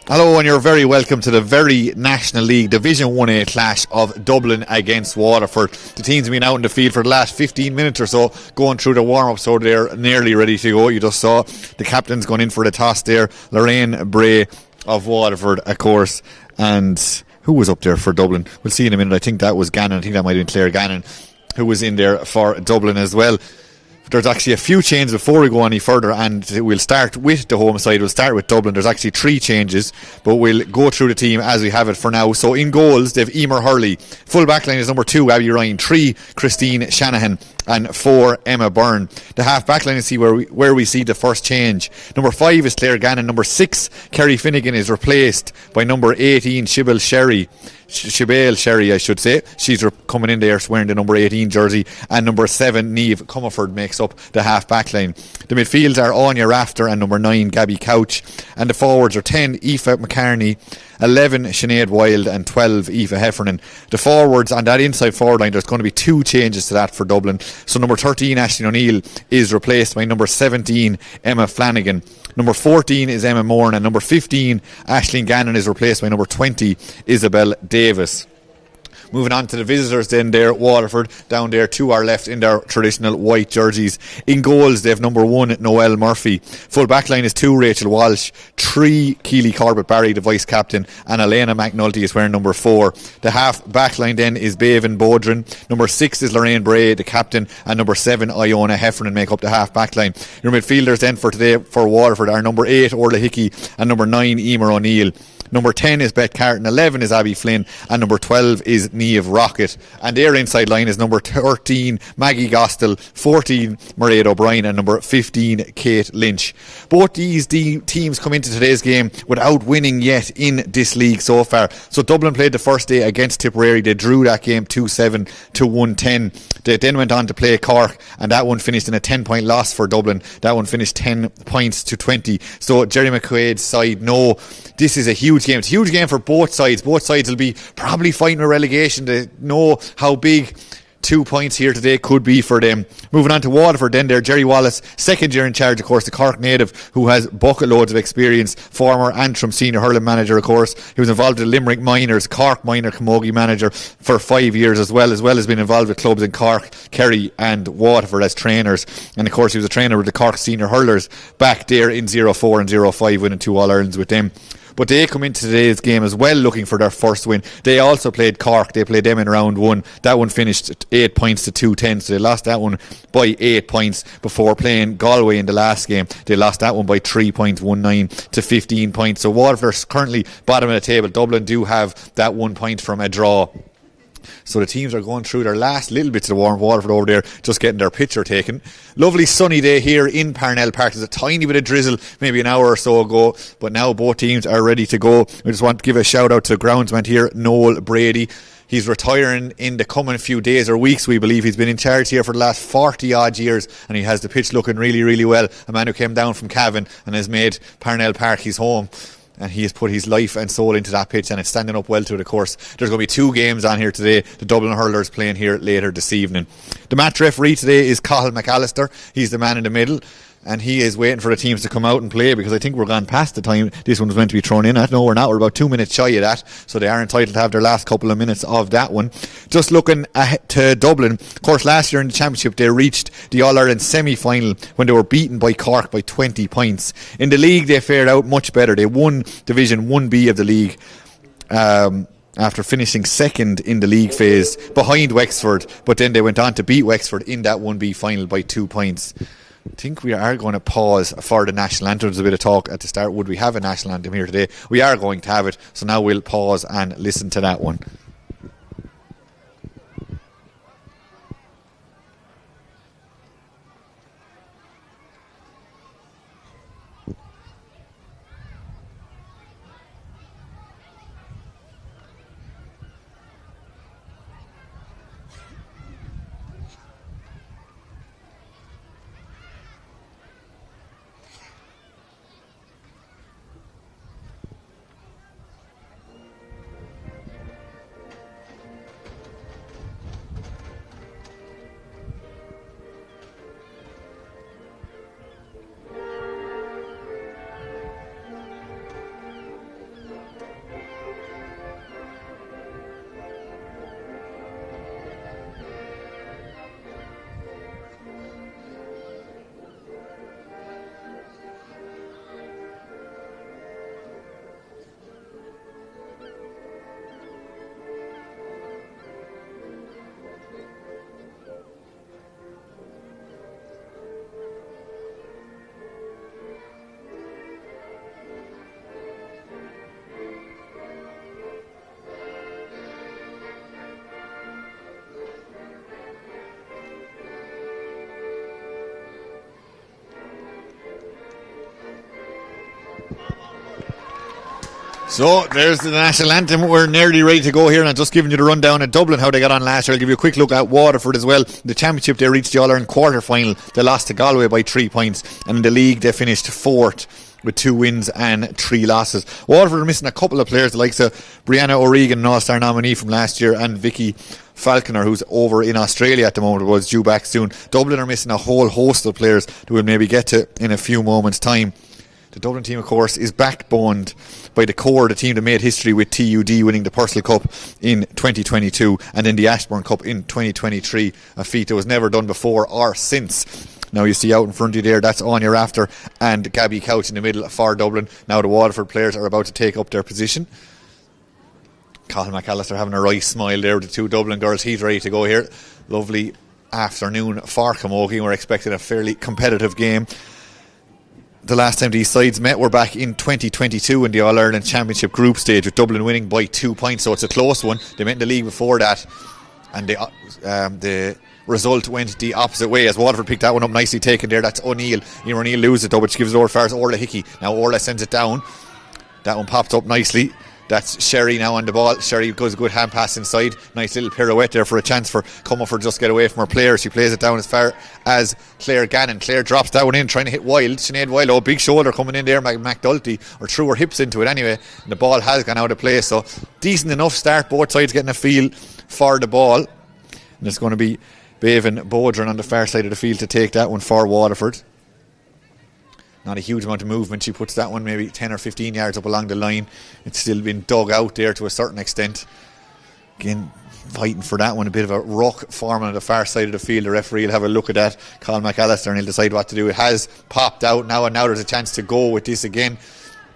Hello, and you're very welcome to the Very National League Division 1A clash of Dublin against Waterford. The teams have been out in the field for the last 15 minutes or so, going through the warm-up, so they're nearly ready to go. You just saw the captain's going in for the toss there, Lorraine Bray of Waterford, of course, and who was up there for Dublin? We'll see in a minute. I think that was Gannon. I think that might have been Claire Gannon who was in there for Dublin as well. There's actually a few changes before we go any further, and we'll start with the home side. We'll start with Dublin. There's actually 3 changes, but we'll go through the team as we have it for now. So in goals, they've Emer Hurley. Full back line is number 2, Abby Ryan. 3, Christine Shanahan. And 4, Emma Byrne. The half back line is see where we see the first change. Number 5 is Claire Gannon. Number 6, Kerry Finnegan, is replaced by number 18, Shibel Sherry, I should say. She's coming in there wearing the number 18 jersey. And number 7, Niamh Comerford, makes up the half back line. The midfields are Anya Rafter and number 9, Gabby Couch. And the forwards are 10, Aoife McCartney, 11, Sinead Wilde, and 12, Aoife Heffernan. The forwards on that inside forward line, there's going to be 2 changes to that for Dublin. So number 13, Aisling O'Neill, is replaced by number 17, Emma Flanagan. Number 14 is Emma Moran, and number 15, Aisling Gannon, is replaced by number 20, Isabel Davis. Moving on to the visitors then there, Waterford, down there to our left in their traditional white jerseys. In goals, they have number 1, Noelle Murphy. Full back line is 2, Rachel Walsh. 3, Keely Corbett-Barry, the vice captain, and Elena McNulty is wearing number 4. The half back line then is Bevan Bodrin. Number 6 is Lorraine Bray, the captain, and number 7, Iona Heffernan, make up the half back line. Your midfielders then for today for Waterford are number 8, Orla Hickey, and number 9, Emer O'Neill. Number 10 is Beth Carton, 11 is Abby Flynn, and number 12 is Niamh Rocket. And their inside line is number 13, Maggie Gostel, 14, Mairead O'Brien, and number 15, Kate Lynch. Both these teams come into today's game without winning yet in this league so far. So Dublin played the first day against Tipperary. They drew that game 2-7 to 110. They then went on to play Cork, and that one finished in a 10-point loss for Dublin. That one finished 10 points to 20. So Jerry McQuaid's side know this is a huge game. It's a huge game for both sides. Both sides will be probably fighting a relegation. They know how big 2 points here today could be for them. Moving on to Waterford then there, Jerry Wallace, second year in charge, of course, the Cork native who has bucket loads of experience, former Antrim senior hurling manager, of course. He was involved in Limerick Minors, Cork minor camogie manager for 5 years as well as being involved with clubs in Cork, Kerry and Waterford as trainers. And of course he was a trainer with the Cork senior hurlers back there in 04 and 05, winning 2 All-Irelands with them. But they come into today's game as well looking for their first win. They also played Cork. They played them in round 1. That one finished 8 points to 210. So they lost that one by 8 points before playing Galway in the last game. They lost that one by 3 points, 19 to 15 points. So Waterford's currently bottom of the table. Dublin do have that 1 point from a draw. So the teams are going through their last little bits of the warm. Waterford over there just getting their picture taken. Lovely sunny day here in Parnell Park. There's a tiny bit of drizzle maybe an hour or so ago, but now both teams are ready to go. I just want to give a shout out to the groundsman here, Noel Brady. He's retiring in the coming few days or weeks, we believe. He's been in charge here for the last 40 odd years, and he has the pitch looking really, really well. A man who came down from Cavan and has made Parnell Park his home. And he has put his life and soul into that pitch, and it's standing up well to it, of course. There's going to be 2 games on here today. The Dublin Hurlers playing here later this evening. The match referee today is Cathal McAllister. He's the man in the middle, and he is waiting for the teams to come out and play, because I think we're gone past the time this one was meant to be thrown in at. No, we're not. We're about 2 minutes shy of that, so they are entitled to have their last couple of minutes of that one. Just looking ahead to Dublin, of course, last year in the Championship they reached the All-Ireland semi-final when they were beaten by Cork by 20 points. In the league they fared out much better. They won Division 1B of the league after finishing second in the league phase behind Wexford, but then they went on to beat Wexford in that 1B final by 2 points. I think we are going to pause for the national anthem. There's a bit of talk at the start. Would we have a national anthem here today? We are going to have it, so now we'll pause and listen to that one. So there's the national anthem. We're nearly ready to go here, and I'm just giving you the rundown at Dublin how they got on last year. I'll give you a quick look at Waterford as well. The championship, they reached the All-Ireland quarter-final. They lost to Galway by 3 points, and in the league they finished 4th with 2 wins and 3 losses. Waterford are missing a couple of players, the likes of Brianna O'Regan, an All-Star nominee from last year, and Vicky Falconer, who's over in Australia at the moment, was due back soon. Dublin are missing a whole host of players that we'll maybe get to in a few moments' time. The Dublin team, of course, is backboned by the core, the team that made history with TUD winning the Purcell Cup in 2022 and then the Ashbourne Cup in 2023, a feat that was never done before or since. Now you see out in front of you there, that's Anya Rafter and Gabby Couch in the middle for Dublin. Now the Waterford players are about to take up their position. Colin McAllister having a right smile there with the 2 Dublin girls. He's ready to go here. Lovely afternoon for Camogie. We're expecting a fairly competitive game. The last time these sides met were back in 2022 in the All-Ireland Championship group stage, with Dublin winning by 2 points, so it's a close one. They met in the league before that, and the result went the opposite way as Waterford picked that one up nicely taken there. That's O'Neill. Ian O'Neill loses it though, which gives it over as far as Orla Hickey. Now Orla sends it down. That one popped up nicely. That's Sherry now on the ball. Sherry goes a good hand pass inside. Nice little pirouette there for a chance for Comerford just get away from her player. She plays it down as far as Claire Gannon. Claire drops that one in, trying to hit Wild. Sinead Wild, oh, big shoulder coming in there. McDulty, or threw her hips into it anyway. And the ball has gone out of play. So decent enough start. Both sides getting a feel for the ball. And it's going to be Bevan Bodrin on the far side of the field to take that one for Waterford. Not a huge amount of movement. She puts that one maybe 10 or 15 yards up along the line. It's still been dug out there to a certain extent. Again, fighting for that one. A bit of a ruck forming on the far side of the field. The referee will have a look at that. Colin McAllister, and he'll decide what to do. It has popped out now, and now there's a chance to go with this again.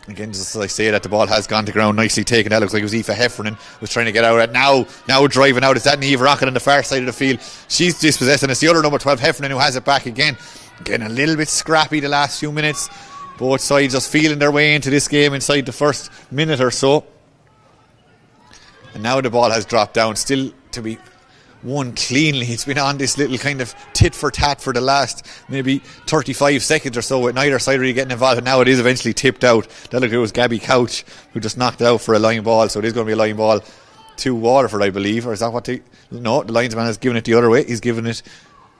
Again, just as I say that, the ball has gone to ground, nicely taken. That looks like it was Aoife Heffernan was trying to get out of it. Now driving out. It's that Niamh Rocket on the far side of the field. She's dispossessed, and it's the other number 12, Heffernan, who has it back again. Getting a little bit scrappy the last few minutes. Both sides just feeling their way into this game inside the first minute or so. And now the ball has dropped down, still to be won cleanly. It's been on this little kind of tit for tat for the last maybe 35 seconds or so, with neither side really getting involved, and now it is eventually tipped out. That looked, it was Gabby Couch who just knocked it out for a line ball, so it is going to be a line ball to Waterford, I believe. Or is that what no, the linesman has given it the other way. He's given it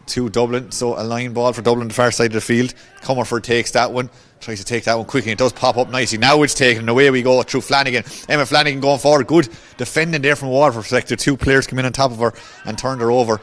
to Dublin, so a line ball for Dublin, the far side of the field. Comerford takes that one, tries to take that one quickly. It does pop up nicely. Now it's taken, and away we go through Flanagan. Emma Flanagan going forward. Good defending there from Waterford perspective. 2 players come in on top of her and turned her over.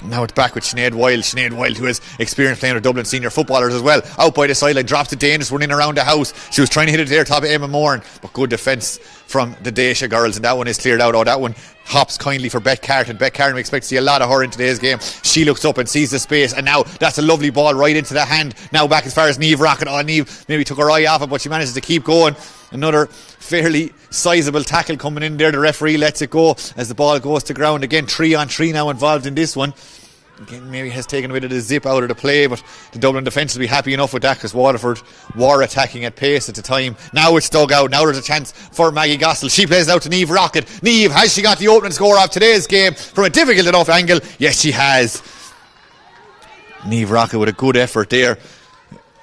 Now it's back with Sinead Wild. Sinead Wild, who has experience playing with Dublin senior footballers as well. Out by the sideline, drops it dangerous, running around the house. She was trying to hit it there, top of Emma Moran, but good defence from the Daisha girls, and that one is cleared out. Oh, that one hops kindly for Beth Carton. Beth Carton, we expect to see a lot of her in today's game. She looks up and sees the space, and now that's a lovely ball right into the hand. Now back as far as Niamh Rocket. Oh, Niamh maybe took her eye off it, but she manages to keep going. Another fairly sizable tackle coming in there. The referee lets it go as the ball goes to ground. Again, 3-on-3 now involved in this one. Again, maybe has taken a bit of the zip out of the play, but the Dublin defence will be happy enough with that, because Waterford were attacking at pace at the time. Now it's dug out. Now there's a chance for Maggie Gossel. She plays it out to Niamh Rocket. Niamh, has she got the opening score of today's game from a difficult enough angle? Yes, she has. Niamh Rocket with a good effort there.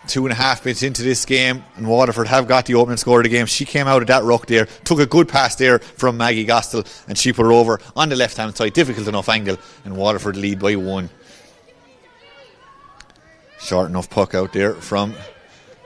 2.5 minutes into this game, and Waterford have got the opening score of the game. She came out of that ruck there, took a good pass there from Maggie Gossel, and she put her over on the left hand side, difficult enough angle, and Waterford lead by 1. Short enough puck out there from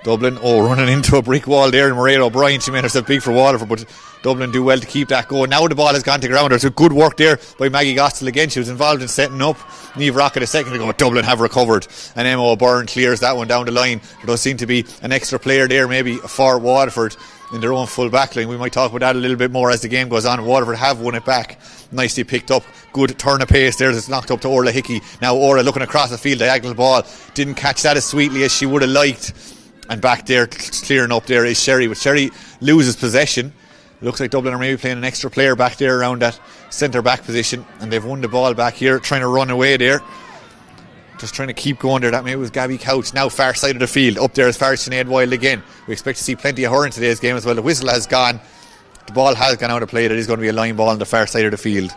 Dublin. Oh, running into a brick wall there, and Mairead O'Brien, she made herself big for Waterford, but Dublin do well to keep that going. Now the ball has gone to ground. There's a good work there by Maggie Gossel again. She was involved in setting up Niamh Rocket a second ago. Dublin have recovered, and Emma O'Byrne clears that one down the line. There does seem to be an extra player there maybe for Waterford in their own full back line. We might talk about that a little bit more as the game goes on. Waterford have won it back. Nicely picked up. Good turn of pace there. It's knocked up to Orla Hickey. Now Orla looking across the field, diagonal ball. Didn't catch that as sweetly as she would have liked. And back there, clearing up there is Sherry. But Sherry loses possession. Looks like Dublin are maybe playing an extra player back there around that centre back position, and they've won the ball back here, trying to run away there. Just trying to keep going there. That maybe was Gabby Couch. Now far side of the field, up there as far as Sinead Wild again. We expect to see plenty of her in today's game as well. The whistle has gone. The ball has gone out of play. There is going to be a line ball on the far side of the field.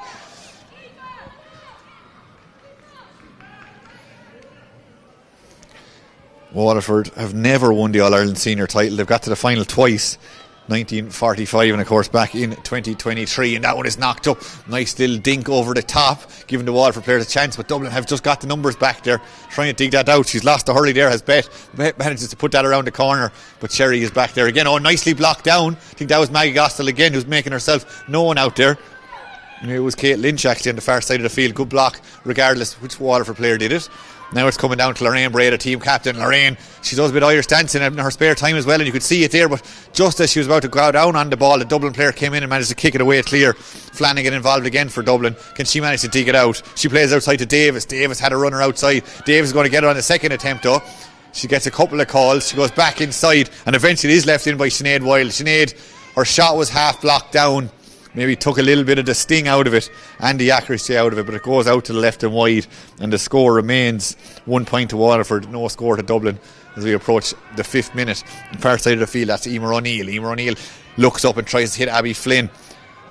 Waterford have never won the All-Ireland senior title. They've got to the final twice, 1945 and of course back in 2023, and that one is knocked up. Nice little dink over the top, giving the Waterford players a chance, but Dublin have just got the numbers back there, trying to dig that out. She's lost to Hurley there, has Bet manages to put that around the corner, but Sherry is back there again. Oh, nicely blocked down. I think that was Maggie Gostel again, who's making herself known out there. It was Kate Lynch actually on the far side of the field. Good block regardless which Waterford player did it. Now it's coming down to Lorraine Bray, the team captain. Lorraine, she does a bit of Irish dancing in her spare time as well, and you could see it there, but just as she was about to go down on the ball, the Dublin player came in and managed to kick it away clear. Flanagan involved again for Dublin. Can she manage to dig it out? She plays outside to Davis. Davis had a runner outside. Davis is going to get it on the second attempt though. She gets a couple of calls. She goes back inside, and eventually it is left in by Sinead Wilde. Sinead, her shot was half blocked down. Maybe took a little bit of the sting out of it and the accuracy out of it, but it goes out to the left and wide, and the score remains 1 point to Waterford, no score to Dublin as we approach the 5th minute. On the far side of the field, that's Emer O'Neill. Emer O'Neill looks up and tries to hit Abby Flynn.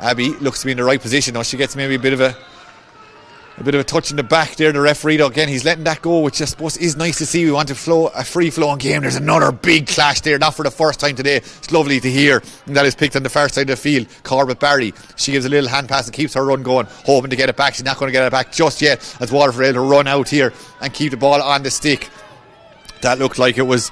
Abby looks to be in the right position now. She gets maybe a bit of a touch in the back there. The referee though, again, he's letting that go, which I suppose is nice to see. We want a free flowing game. There's another big clash there, not for the first time today. It's lovely to hear, and that is picked on the far side of the field. Corbett Barry, she gives a little hand pass and keeps her run going, hoping to get it back. She's not going to get it back just yet, as Waterford able to run out here and keep the ball on the stick. That looked like it was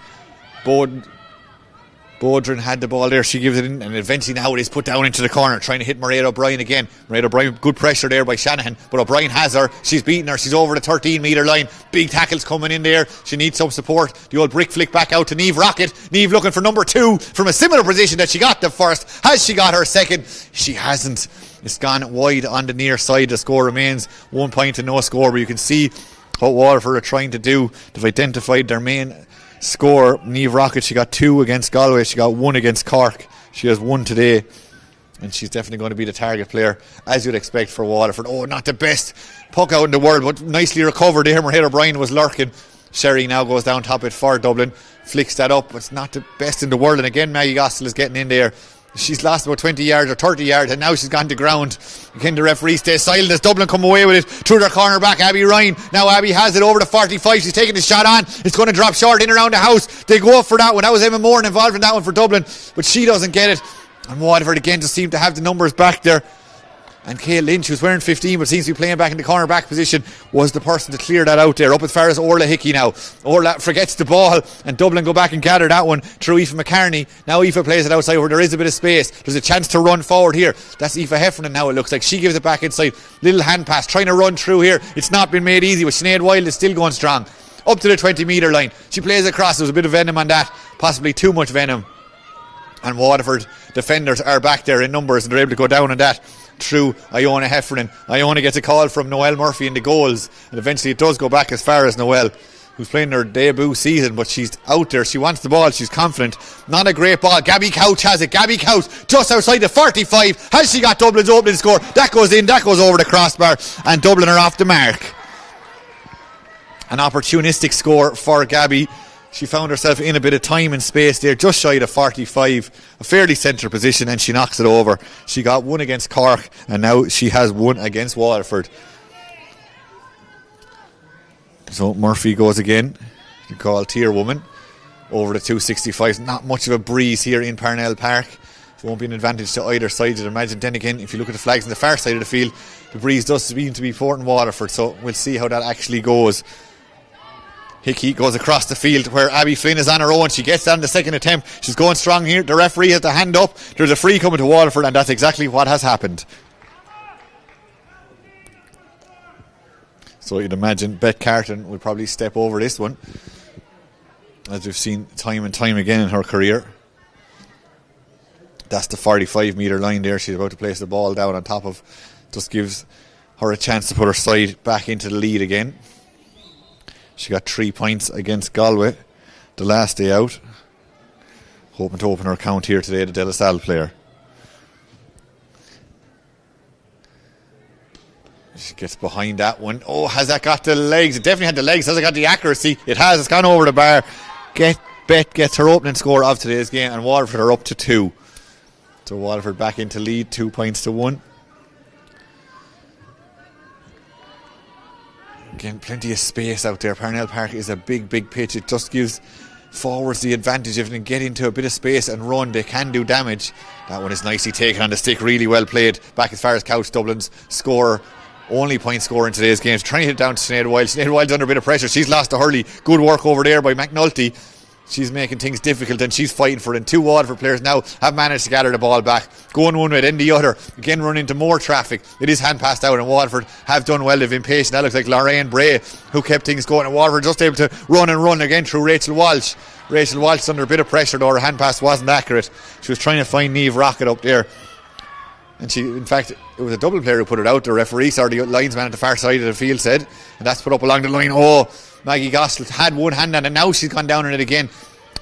Bodrin had the ball there. She gives it in, and eventually now it is put down into the corner, trying to hit Mairead O'Brien again. Mairead O'Brien, good pressure there by Shanahan, but O'Brien has her. She's beaten her. She's over the 13 metre line. Big tackles coming in there. She needs some support. The old brick flick back out to Niamh Rocket. Niamh looking for number 2 from a similar position that she got the first. Has she got her second? She hasn't. It's gone wide on the near side. The score remains 1 point and no score, but you can see what Waterford are trying to do. They've identified their main score. Niamh Rocket, she got 2 against Galway, she got 1 against Cork. She has 1 today, and she's definitely going to be the target player, as you'd expect for Waterford. Oh, not the best puck out in the world, but nicely recovered there. Mairead O'Brien was lurking. Sherry now goes down top it for Dublin, flicks that up, but it's not the best in the world, and again Maggie Gostel is getting in there. She's lost about 20 yards or 30 yards, and now she's gone to ground. Again, the referee stays silent as Dublin come away with it through their corner back. Abby Ryan. Now Abby has it over the 45. She's taking the shot on. It's going to drop short in around the house. They go up for that one. That was Emma Moore involved in that one for Dublin, but she doesn't get it. And Waterford again just seem to have the numbers back there. And Kate Lynch, who's wearing 15 but seems to be playing back in the corner back position, was the person to clear that out there. Up as far as Orla Hickey now. Orla forgets the ball, and Dublin go back and gather that one through Aoife McCartney. Now Aoife plays it outside where there is a bit of space. There's a chance to run forward here. That's Aoife Heffernan now, it looks like. She gives it back inside. Little hand pass, trying to run through here. It's not been made easy, but Sinead Wilde is still going strong. Up to the 20 metre line. She plays across. There's a bit of venom on that. Possibly too much venom. And Waterford defenders are back there in numbers, and they're able to go down on that through Iona Heffernan. Iona gets a call from Noelle Murphy in the goals, and eventually it does go back as far as Noelle, who's playing her debut season, but she's out there. She wants the ball. She's confident. Not a great ball. Gabby Couch has it. Gabby Couch just outside the 45. Has she got Dublin's opening score? That goes in. That goes over the crossbar, and Dublin are off the mark. An opportunistic score for Gabby. She found herself in a bit of time and space there, just shy of 45, a fairly central position, and she knocks it over. She got 1 against Cork, and now she has 1 against Waterford. So Murphy goes again. You call tier woman over the 265. Not much of a breeze here in Parnell Park. It won't be an advantage to either side, I'd imagine. Then again, if you look at the flags on the far side of the field, the breeze does seem to be Port and Waterford, so we'll see how that actually goes. Hickey goes across the field where Abby Flynn is on her own. She gets that in the second attempt. She's going strong here. The referee has the hand up. There's a free coming to Waterford, and that's exactly what has happened. So you'd imagine Beth Carton will probably step over this one, as we've seen time and time again in her career. That's the 45 metre line there. She's about to place the ball down on top of. Just gives her a chance to put her side back into the lead again. She got 3 points against Galway the last day out. Hoping to open her account here today, the De La Salle player. She gets behind that one. Oh, has that got the legs? It definitely had the legs. Has it got the accuracy? It has. It's gone over the bar. Bet gets her opening score of today's game, and Waterford are up to 2. So Waterford back into lead, 2 points to 1. Again, plenty of space out there. Parnell Park is a big pitch. It just gives forwards the advantage if they can get into a bit of space and run. They can do damage. That one is nicely taken on the stick. Really well played. Back as far as Couch, Dublin's scorer. Only point scorer in today's game. Trying to hit it down to Sinead Wilde. Sinead Wilde's under a bit of pressure. She's lost to Hurley. Good work over there by McNulty. She's making things difficult and she's fighting for it. And two Waterford players now have managed to gather the ball back. Going one way, then the other. Again, run into more traffic. It is hand passed out, and Waterford have done well. They've been patient. That looks like Lorraine Bray, who kept things going. And Waterford just able to run again through Rachel Walsh. Rachel Walsh under a bit of pressure, though. Her hand pass wasn't accurate. She was trying to find Niamh Rocket up there. And she, in fact, it was a Dublin player who put it out. The referee, or the linesman at the far side of the field said. And that's put up along the line. Oh, Maggie Gossel had one hand on it, and now she's gone down on it again.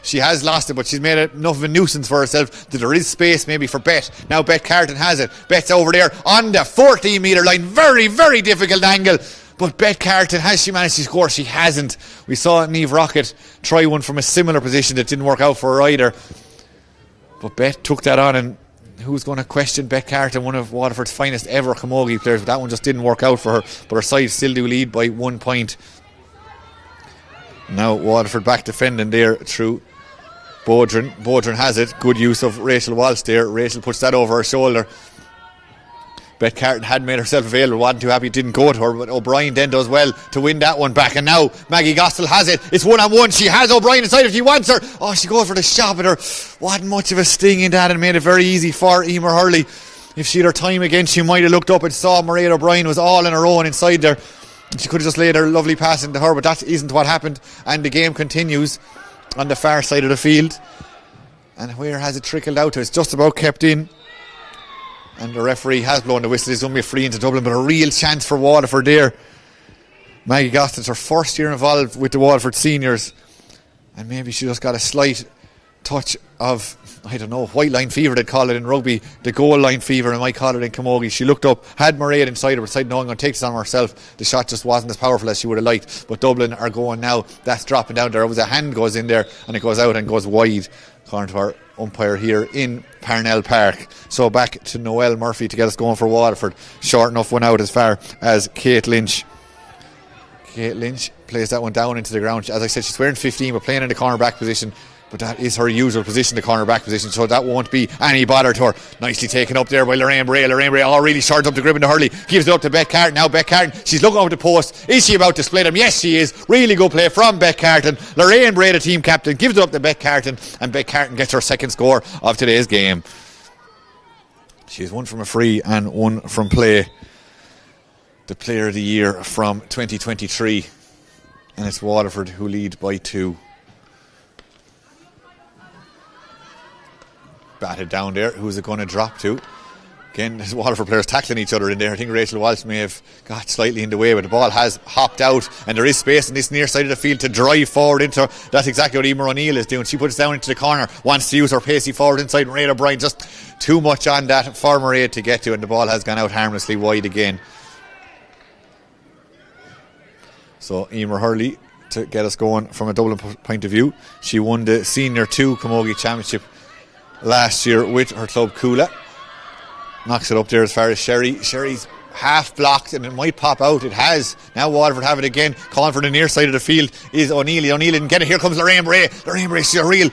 She has lost it, but she's made enough of a nuisance for herself that there is space maybe for Bet. Now Bet Carton has it. Bet's over there on the 14 metre line. Very, very difficult angle. But Bet Carton, has she managed to score? She hasn't. We saw Niamh Rocket try one from a similar position that didn't work out for her either. But Bet took that on, and who's going to question Bet Carton, one of Waterford's finest ever camogie players? But that one just didn't work out for her. But her side still do lead by 1 point. Now Waterford back defending there through Bodrin. Bodrin has it. Good use of Rachel Walsh there. Rachel puts that over her shoulder. Bet Carton had made herself available. Wasn't too happy it didn't go to her, but O'Brien then does well to win that one back. And now Maggie Gossel has it. It's 1-on-1. She has O'Brien inside if she wants her. Oh, she goes for the shot, but her wasn't much of a sting in that and made it very easy for Emer Hurley. If she had her time again, she might have looked up and saw Mairead O'Brien was all on her own inside there. She could have just laid her lovely pass into her, but that isn't what happened. And the game continues on the far side of the field. And where has it trickled out to? It's just about kept in. And the referee has blown the whistle. It's going to be a free into Dublin, but a real chance for Waterford there. Maggie Gostin's her first year involved with the Waterford seniors. And maybe she just got a slight touch of, I don't know, white line fever they'd call it in rugby, the goal line fever, I might call it in camogie. She looked up, had Mairead inside her, but decided, no, I'm going to take this on herself. The shot just wasn't as powerful as she would have liked. But Dublin are going now. That's dropping down there. It was a hand goes in there and it goes out and goes wide, according to our umpire here in Parnell Park. So back to Noelle Murphy to get us going for Waterford. Short enough one out as far as Kate Lynch. Kate Lynch plays that one down into the ground. As I said, she's wearing 15 but playing in the corner back position. But that is her usual position, the corner back position, so that won't be any bother to her. Nicely taken up there by Lorraine Bray. Lorraine Bray really short up the grip into Hurley. Gives it up to Bet Carton. Now Bet Carton, she's looking over the post. Is she about to split him? Yes, she is. Really good play from Bet Carton. Lorraine Bray, the team captain, gives it up to Bet Carton, and Bet Carton gets her second score of today's game. She's one from a free and one from play. The player of the year from 2023. And it's Waterford who lead by 2. Batted down there. Who's it going to drop to? Again, there's Waterford players tackling each other in there. I think Rachel Walsh may have got slightly in the way, but the ball has hopped out and there is space in this near side of the field to drive forward into. That's exactly what Emer O'Neill is doing. She puts it down into the corner, wants to use her pacey forward inside. Mairead O'Brien just too much on that for Mairead to get to, and the ball has gone out harmlessly wide again. So Emer Hurley to get us going from a Dublin point of view. She won the Senior 2 Camogie Championship last year with her club Coola. Knocks it up there as far as Sherry. Sherry's half blocked and it might pop out. It has. Now Waterford have it again. Calling for the near side of the field is O'Neill. O'Neill didn't get it. Here comes Lorraine Bray. Lorraine Bray, she's a real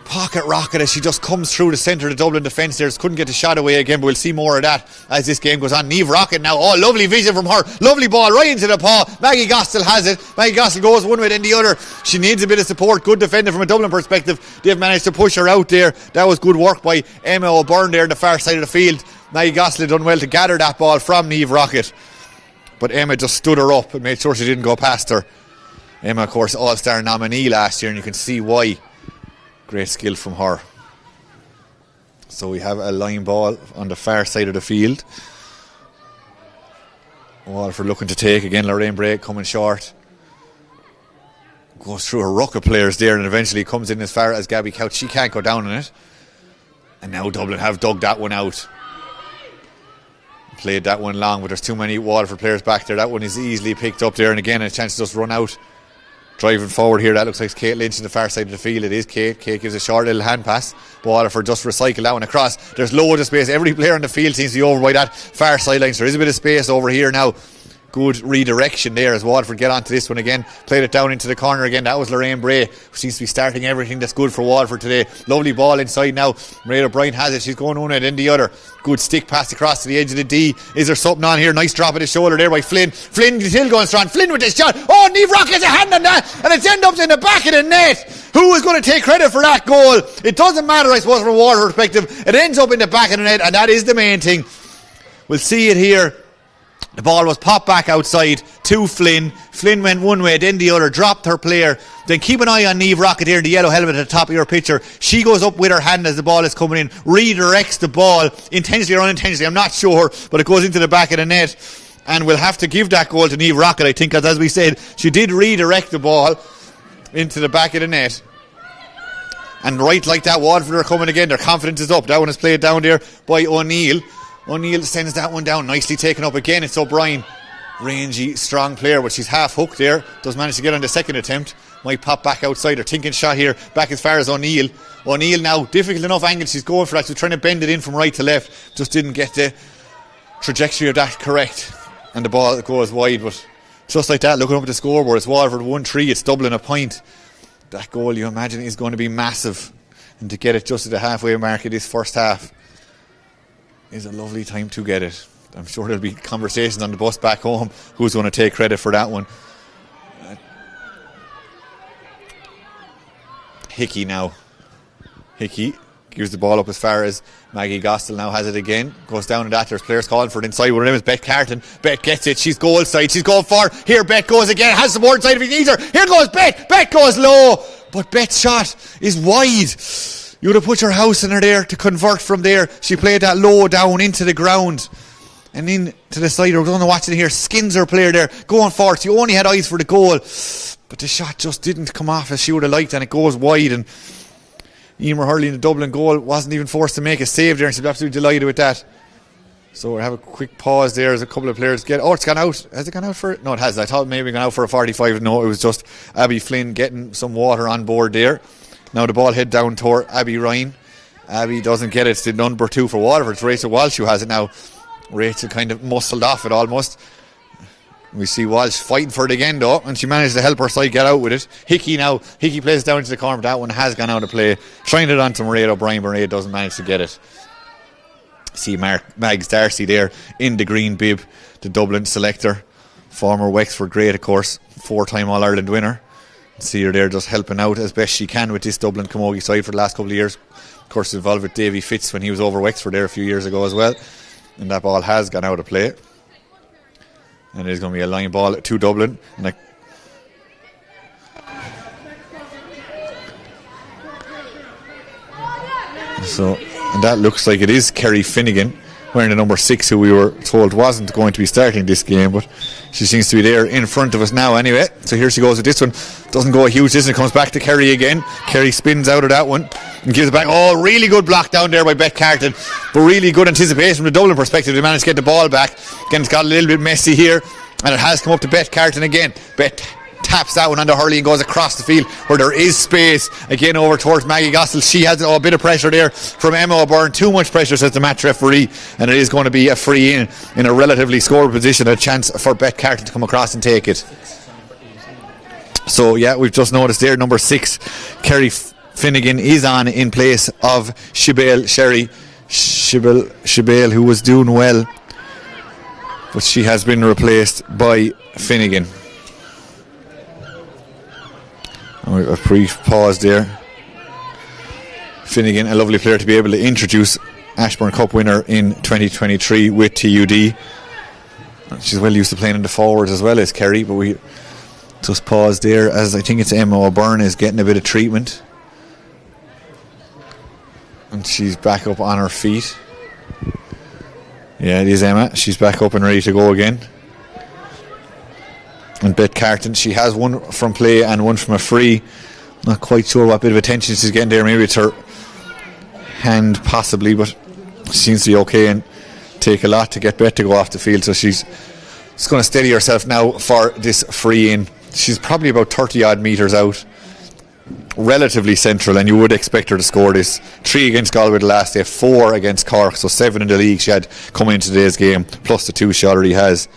pocket rocket as she just comes through the centre of the Dublin defence there. Just couldn't get the shot away again, but we'll see more of that as this game goes on. Niamh Rocket now. Oh, lovely vision from her. Lovely ball right into the paw. Maggie Gossel has it. Maggie Gossel goes one way then the other. She needs a bit of support. Good defender from a Dublin perspective. They've managed to push her out there. That was good work by Emma O'Byrne there on the far side of the field. Maggie Gossel done well to gather that ball from Niamh Rocket, but Emma just stood her up and made sure she didn't go past her. Emma, of course, All-Star nominee last year, and you can see why. Great skill from her. So we have a line ball on the far side of the field. Waterford looking to take again. Lorraine Bray coming short. Goes through her ruck of players there and eventually comes in as far as Gabby Couch. She can't go down on it. And now Dublin have dug that one out. Played that one long, but there's too many Waterford players back there. That one is easily picked up there, and again a chance to just run out. Driving forward here, that looks like Kate Lynch on the far side of the field. It is Kate. Kate gives a short little hand pass. Waterford just recycle that one across. There's loads of space. Every player on the field seems to be over by that far sideline. So there is a bit of space over here now. good redirection there as Waterford get onto this one again. Played it down into the corner again. That was Lorraine Bray, who seems to be starting everything that's good for Waterford today. Lovely ball inside now. Maria O'Brien has it. She's going one and then the other. Good stick pass across to the edge of the D. Is there something on here? Nice drop of the shoulder there by Flynn. Flynn still going strong. Flynn with the shot. Oh, Niamh Rock has a hand on that, and it's end up in the back of the net. Who is going to take credit for that goal? It doesn't matter, I suppose, from a Waterford perspective. It ends up in the back of the net, and that is the main thing. We'll see it here. The ball was popped back outside to Flynn. Flynn went one way, then the other, dropped her player. Then keep an eye on Niamh Rocket here in the yellow helmet at the top of your picture. She goes up with her hand as the ball is coming in, redirects the ball, intentionally or unintentionally, I'm not sure, but it goes into the back of the net. And we'll have to give that goal to Niamh Rocket, I think, as we said, she did redirect the ball into the back of the net. And right like that, Waterford are coming again. Their confidence is up. That one is played down there by O'Neill. O'Neill sends that one down, nicely taken up again. It's O'Brien, rangy, strong player, but she's half hooked there. Does manage to get on the second attempt. Might pop back outside. Her thinking shot here, back as far as O'Neill. O'Neill now, difficult enough angle she's going for that. She's trying to bend it in from right to left. Just didn't get the trajectory of that correct. And the ball goes wide, but just like that, looking up at the scoreboard, it's Waterford 1-3, it's Dublin a point. That goal, you imagine, is going to be massive. And to get it just at the halfway mark of this first half is a lovely time to get it. I'm sure there'll be conversations on the bus back home who's going to take credit for that one. Hickey now. Hickey gives the ball up as far as Maggie Gostel now has it again. Goes down and that. There's players calling for it inside. One of them is Beth Carton. Beth gets it. She's goal side. She's going for. Here Beth goes again. Has the board side if he needs her. Here goes Beth. Beth goes low. But Beth's shot is wide. You would have put your house in her there to convert from there. She played that low down into the ground. And into the side. We're going to watch it here. Skins her player there. Going for it. She only had eyes for the goal. But the shot just didn't come off as she would have liked. And it goes wide. And Emer Hurley in the Dublin goal wasn't even forced to make a save there, and she's absolutely delighted with that. So we'll have a quick pause there as a couple of players get. Oh, it's gone out. Has it gone out for it? No, it hasn't. I thought maybe it gone out for a 45. No, it was just Abby Flynn getting some water on board there. Now the ball head down toward Abby Ryan. Abby doesn't get it. It's the number 2 for Waterford. It's Rachel Walsh who has it now. Rachel kind of muscled off it almost. We see Walsh fighting for it again though, and she managed to help her side get out with it. Hickey now. Hickey plays it down into the corner, but that one has gone out of play. Trying it on to Maria O'Brien, but Maria doesn't manage to get it. See Mags Darcy there in the green bib, the Dublin selector. Former Wexford great, of course. 4-time All-Ireland winner. See her there just helping out as best she can with this Dublin Camogie side for the last couple of years. Of course, involved with Davy Fitz when he was over Wexford there a few years ago as well. And that ball has gone out of play. And it is going to be a line ball to Dublin. And that looks like it is Kerry Finnegan, wearing the number 6, who we were told wasn't going to be starting this game, but she seems to be there in front of us now anyway. So here she goes with this one. Doesn't go a huge distance. Comes back to Kerry again. Kerry spins out of that one and gives it back. Oh, really good block down there by Beth Carton, but really good anticipation from the Dublin perspective. They managed to get the ball back. Again, it's got a little bit messy here, and it has come up to Beth Carton again. Beth taps that one under Hurley and goes across the field where there is space again over towards Maggie Gostel. She has a bit of pressure there from Emma O'Byrne. Too much pressure, says the match referee, and it is going to be a free in a relatively scored position. A chance for Beth Carton to come across and take it. So yeah, we've just noticed there number 6 Kerry Finnegan is on in place of Shibale who was doing well, but she has been replaced by Finnegan. A brief pause there. Finnegan, a lovely player to be able to introduce. Ashbourne Cup winner in 2023 with TUD. She's well used to playing in the forwards as well as Kerry, but we just pause there as I think it's Emma O'Byrne is getting a bit of treatment. And she's back up on her feet. Yeah, it is Emma. She's back up and ready to go again. And Beth Carton, she has one from play and one from a free. Not quite sure what bit of attention she's getting there. Maybe it's her hand possibly, but she seems to be okay and take a lot to get Beth to go off the field. So she's just going to steady herself now for this free in. She's probably about 30 odd metres out. Relatively central, and you would expect her to score this. 3 against Galway the last day, 4 against Cork, so 7 in the league she had coming into today's game, plus the 2 she already has.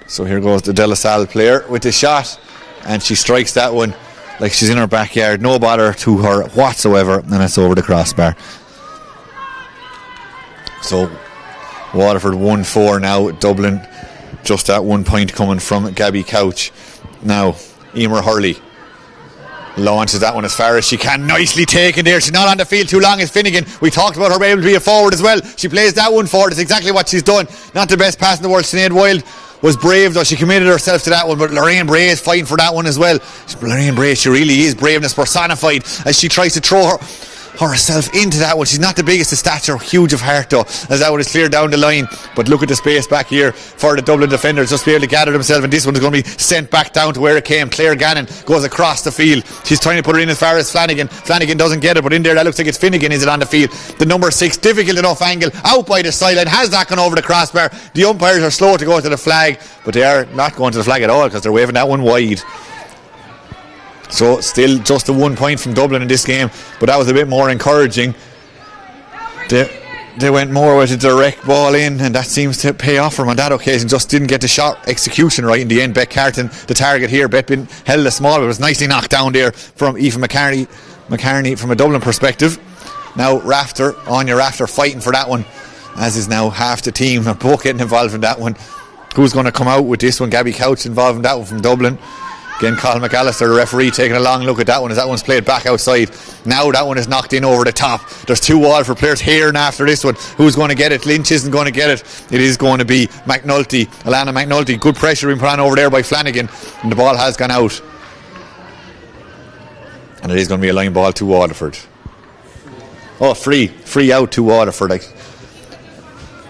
So here goes the De La Salle player with the shot, and she strikes that one like she's in her backyard. No bother to her whatsoever, and it's over the crossbar. So Waterford 1-4 now. Dublin just that 1 point coming from Gabby Couch. Now Emer Hurley launches that one as far as she can. Nicely taken there. She's not on the field too long as Finnegan. We talked about her being able to be a forward as well. She plays that one forward. It's exactly what she's done. Not the best pass in the world. Sinead Wilde was brave though. She committed herself to that one, but Lorraine Bray is fighting for that one as well. Lorraine Bray, she really is braveness personified as she tries to throw herself into that one. She's not the biggest of stature, huge of heart though, as that one is cleared down the line. But look at the space back here for the Dublin defenders, just be able to gather themselves, and this one is going to be sent back down to where it came. Claire Gannon goes across the field. She's trying to put it in as far as Flanagan. Flanagan doesn't get it, but in there that looks like it's Finnegan is it on the field. The number 6, difficult enough angle out by the sideline, has that gone over the crossbar. The umpires are slow to go to the flag, but they are not going to the flag at all because they're waving that one wide. So still just a 1 point from Dublin in this game, but that was a bit more encouraging. They went more with a direct ball in, and that seems to pay off for them on that occasion. Just didn't get the shot execution right in the end. Bet Carton, the target here. Bet been held a small, but it was nicely knocked down there from Aoife McCarney from a Dublin perspective. Now Rafter, Anya Rafter fighting for that one, as is now half the team. They're both getting involved in that one. Who's going to come out with this one? Gabby Couch involved in that one from Dublin. Again, Colin McAllister, the referee, taking a long look at that one as that one's played back outside. Now that one is knocked in over the top. There's 2 Waterford players here and after this one. Who's going to get it? Lynch isn't going to get it. It is going to be McNulty, Alana McNulty. Good pressure being put on over there by Flanagan, and the ball has gone out. And it is going to be a line ball to Waterford. Oh, free out to Waterford. Like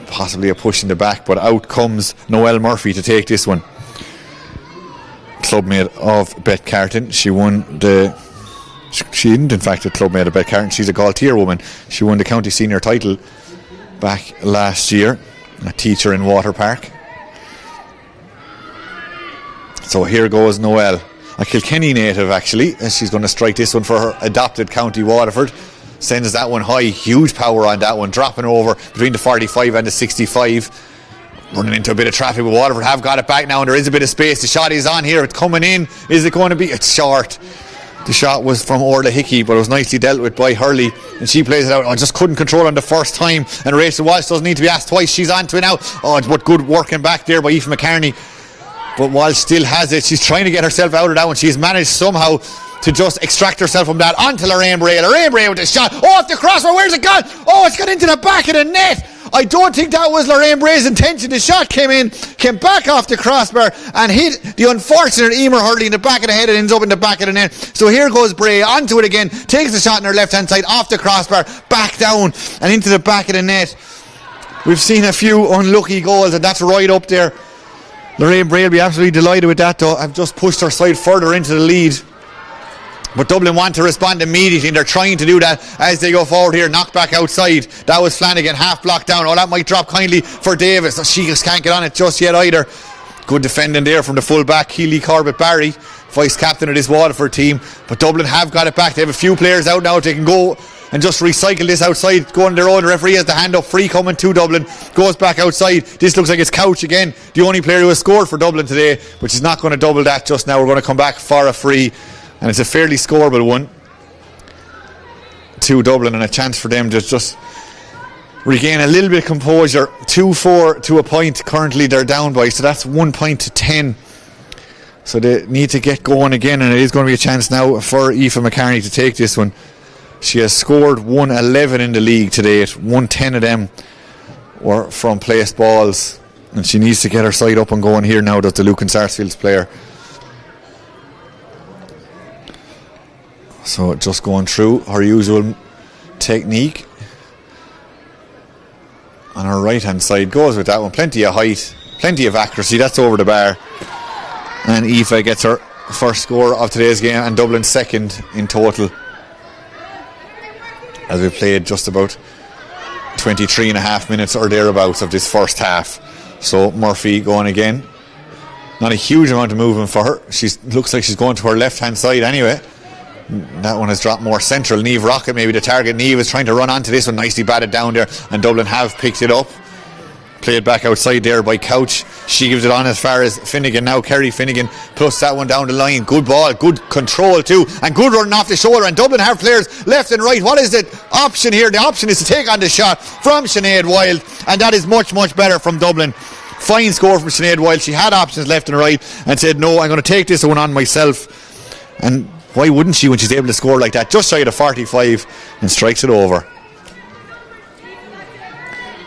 possibly a push in the back, but out comes Noelle Murphy to take this one. Clubmate of Bet Carton. She isn't in fact a clubmate of Bet Carton. She's a Galtier woman. She won the county senior title back last year, a teacher in Water Park. So here goes Noelle, a Kilkenny native actually, and she's going to strike this one for her adopted county Waterford. Sends that one high, huge power on that one, dropping over between the 45 and the 65. Running into a bit of traffic, but Waterford have got it back now, and there is a bit of space. The shot is on here, it's coming in. Is it going to be? It's short. The shot was from Orla Hickey, but it was nicely dealt with by Hurley, and she plays it out. I just couldn't control on the first time, and Rachel Walsh doesn't need to be asked twice. She's on to it now. Oh, but good working back there by Aoife McCarney. But Walsh still has it. She's trying to get herself out of that one. She's managed somehow to just extract herself from that onto Lorraine Bray. Lorraine Bray with the shot. Oh, off the crossbar. Where's it gone? Oh, it's got into the back of the net. I don't think that was Lorraine Bray's intention. The shot came back off the crossbar and hit the unfortunate Emer Hurley in the back of the head and ends up in the back of the net. So here goes Bray onto it again, takes the shot on her left hand side off the crossbar, back down and into the back of the net. We've seen a few unlucky goals, and that's right up there. Lorraine Bray will be absolutely delighted with that though. I've just pushed her side further into the lead. But Dublin want to respond immediately, and they're trying to do that as they go forward here. Knocked back outside. That was Flanagan, half blocked down. Oh, that might drop kindly for Davis. She just can't get on it just yet either. Good defending there from the full back, Keely Corbett Barry, vice captain of this Waterford team. But Dublin have got it back. They have a few players out now. They can go and just recycle this outside, go on their own. The referee has the hand up, free coming to Dublin, goes back outside. This looks like it's Couch again, the only player who has scored for Dublin today, but she's not going to double that just now. We're going to come back for a free, and it's a fairly scoreable one to Dublin, and a chance for them to just regain a little bit of composure. 2-4 to a point currently they're down by, so that's 1 point to 10. So they need to get going again, and it is going to be a chance now for Aoife McCarney to take this one. She has scored 111 in the league to date. 110 of them were from placed balls, and she needs to get her side up and going here now, that the Lucan Sarsfield's player. So just going through her usual technique. On her right hand side, goes with that one. Plenty of height, plenty of accuracy. That's over the bar, and Aoife gets her first score of today's game, and Dublin second in total, as we played just about 23 and a half minutes or thereabouts of this first half. So Murphy going again. Not a huge amount of movement for her. She looks like she's going to her left hand side anyway. That one has dropped more central. Niamh Rocket maybe the target. Niamh is trying to run onto this one, nicely batted down there, and Dublin have picked it up. Played back outside there by Couch. She gives it on as far as Finnegan. Now Kerry Finnegan plus that one down the line. Good ball, good control too, and good running off the shoulder. And Dublin have players left and right. What is the option here? The option is to take on the shot from Sinead Wilde, and that is much, much better from Dublin. Fine score from Sinead Wilde. She had options left and right and said, no, I'm going to take this one on myself. And why wouldn't she when she's able to score like that? Just shy of 45 and strikes it over.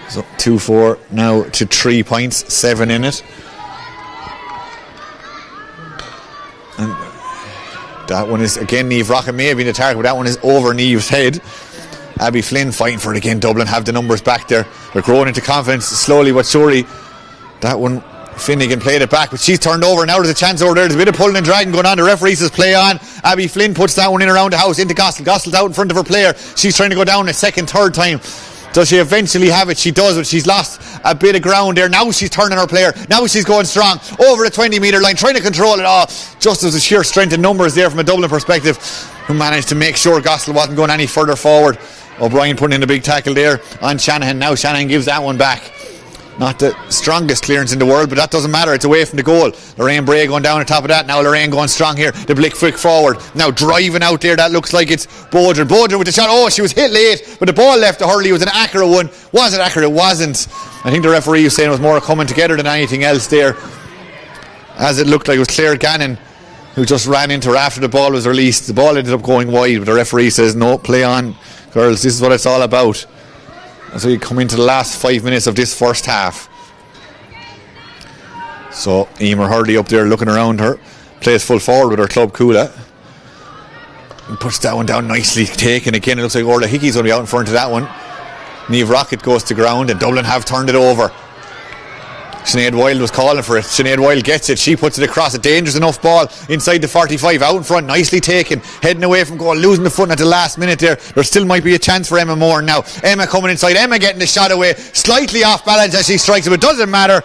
So 2-4 now to 3 points, 7 in it. And that one is again Niamh Rocket may have been the target, but that one is over Niamh's head. Abby Flynn fighting for it again. Dublin have the numbers back there. They're growing into confidence slowly but surely. That one Finnegan played it back, but she's turned over. Now there's a chance over there. There's a bit of pulling and dragging going on. The referee says play on. Abby Flynn puts that one in around the house into Gossel. Gossel's out in front of her player. She's trying to go down a second, third time. Does she eventually have it? She does, but she's lost a bit of ground there. Now she's turning her player. Now she's going strong over the 20 metre line, trying to control it all. Just as the sheer strength and numbers there from a Dublin perspective, who managed to make sure Gossel wasn't going any further forward. O'Brien putting in a big tackle there on Shanahan. Now Shanahan gives that one back. Not the strongest clearance in the world, but that doesn't matter. It's away from the goal. Lorraine Bray going down on top of that. Now Lorraine going strong here. The Blick flick forward. Now driving out there. That looks like it's Bodger. Bodger with the shot. Oh, she was hit late, but the ball left to Hurley. It was an accurate one. Was it accurate? It wasn't. I think the referee was saying it was more coming together than anything else there, as it looked like it was Claire Gannon who just ran into her after the ball was released. The ball ended up going wide, but the referee says no, play on, girls. This is what it's all about. So you come into the last 5 minutes of this first half. So Emer Hurley up there looking around her, plays full forward with her club Kula, and puts that one down nicely taken again. It looks like Orla Hickey's going to be out in front of that one. Niamh Rocket goes to ground and Dublin have turned it over. Sinead Wilde was calling for it. Sinead Wilde gets it. She puts it across. A dangerous enough ball inside the 45. Out in front. Nicely taken. Heading away from goal. Losing the foot at the last minute there. There still might be a chance for Emma Moore now. Emma coming inside. Emma getting the shot away. Slightly off balance as she strikes it. But it doesn't matter.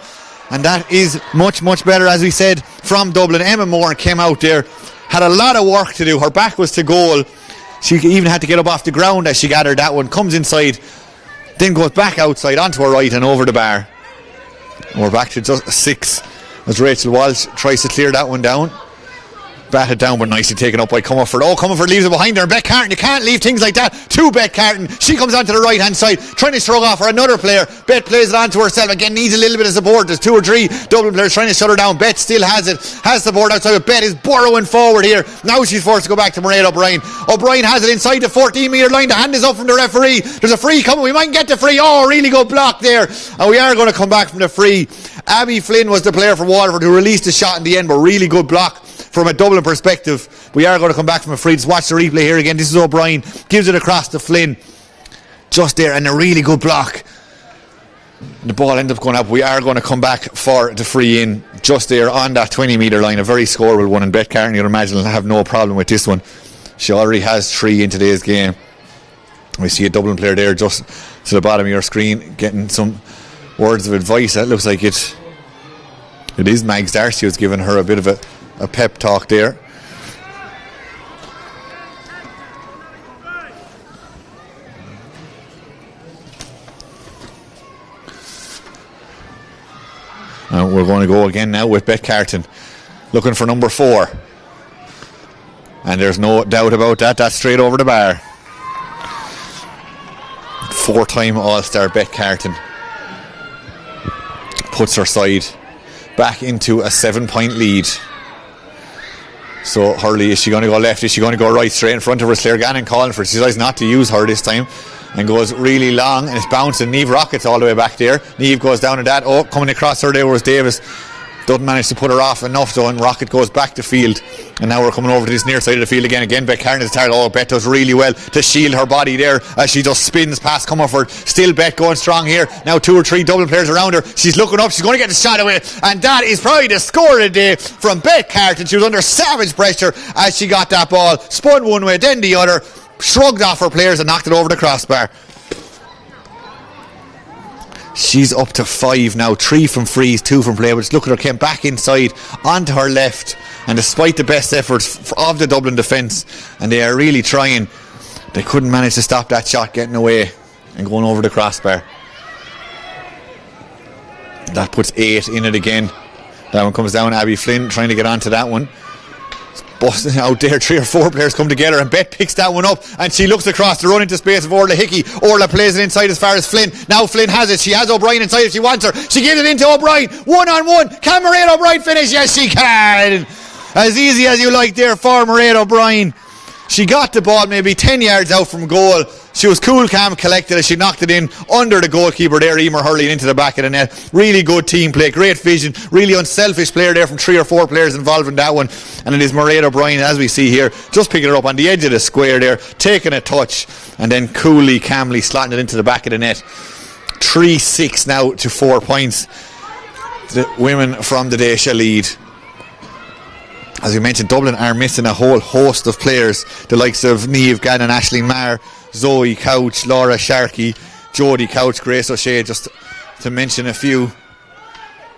And that is much, much better, as we said, from Dublin. Emma Moore came out there. Had a lot of work to do. Her back was to goal. She even had to get up off the ground as she gathered that one. Comes inside. Then goes back outside onto her right and over the bar. We're back to just 6 as Rachel Walsh tries to clear that one down. Batted down but nicely taken up by Comerford. Oh, Comerford leaves it behind her. Beck Carton, you can't leave things like that to Beck Carton. She comes onto the right hand side trying to shrug off for another player. Bet plays it on to herself again, needs a little bit of support. There's 2 or 3 Dublin players trying to shut her down. Bet still has it, has support outside, but Bet is burrowing forward here. Now she's forced to go back to Mairead O'Brien. O'Brien has it inside the 14 metre line. The hand is up from the referee. There's a free coming. We might get the free. Oh, really good block there, and we are going to come back from the free. Abby Flynn was the player for Waterford who released the shot in the end, but really good block from a Dublin perspective. We are going to come back from a free. Just watch the replay here again. This is O'Brien, gives it across to Flynn just there, and a really good block. The ball ends up going up. We are going to come back for the free in just there on that 20 metre line. A very scoreable one, and Bet Carton, you'd imagine, will have no problem with this one. She already has 3 in today's game. We see a Dublin player there just to the bottom of your screen getting some words of advice. That looks like it is Mags Darcy who's giving her a bit of a pep talk there. We're going to go again now with Bet Carton looking for number 4, and there's no doubt about that. That's straight over the bar. 4-time All-Star Bet Carton puts her side back into a 7-point lead. So Hurley, is she going to go left? Is she going to go right? Straight in front of her, Claire Gannon calling for it. She decides not to use her this time and goes really long, and it's bouncing. Niamh Rockets all the way back there. Niamh goes down to that. Oh, coming across her there was Davis. Doesn't manage to put her off enough though, and Rocket goes back to field. And now we're coming over to this near side of the field again. Bet Carton is target. Oh, Bet does really well to shield her body there as she just spins past Comerford. Still Bet going strong here. Now 2 or 3 Dublin players around her. She's looking up. She's going to get the shot away. And that is probably the score of the day from Bet Carton. She was under savage pressure as she got that ball. Spun one way, then the other. Shrugged off her players and knocked it over the crossbar. She's up to 5 now. 3 from frees, 2 from play. But just look at her, came back inside onto her left, and despite the best efforts of the Dublin defence, and they are really trying, they couldn't manage to stop that shot getting away and going over the crossbar. That puts 8 in it again. That one comes down. Abby Flynn trying to get onto that one. Busting out there, 3 or 4 players come together, and Bet picks that one up, and she looks across to run into space of Orla Hickey. Orla plays it inside as far as Flynn. Now Flynn has it. She has O'Brien inside if she wants her. She gives it into O'Brien. 1-on-1. Can Mairead O'Brien finish? Yes, she can. As easy as you like there for Mairead O'Brien. She got the ball maybe 10 yards out from goal. She was cool, calm, collected as she knocked it in under the goalkeeper there, Emer Hurley, into the back of the net. Really good team play, great vision, really unselfish player there from 3 or 4 players involved in that one. And it is Mairead O'Brien, as we see here, just picking it up on the edge of the square there, taking a touch, and then coolly, calmly slotting it into the back of the net. 3-6 now to 4 points. The women from the day shall lead. As we mentioned, Dublin are missing a whole host of players, the likes of Niamh Gannon, Aisling Marr, Zoe Couch, Laura Sharkey, Jodie Couch, Grace O'Shea, just to mention a few.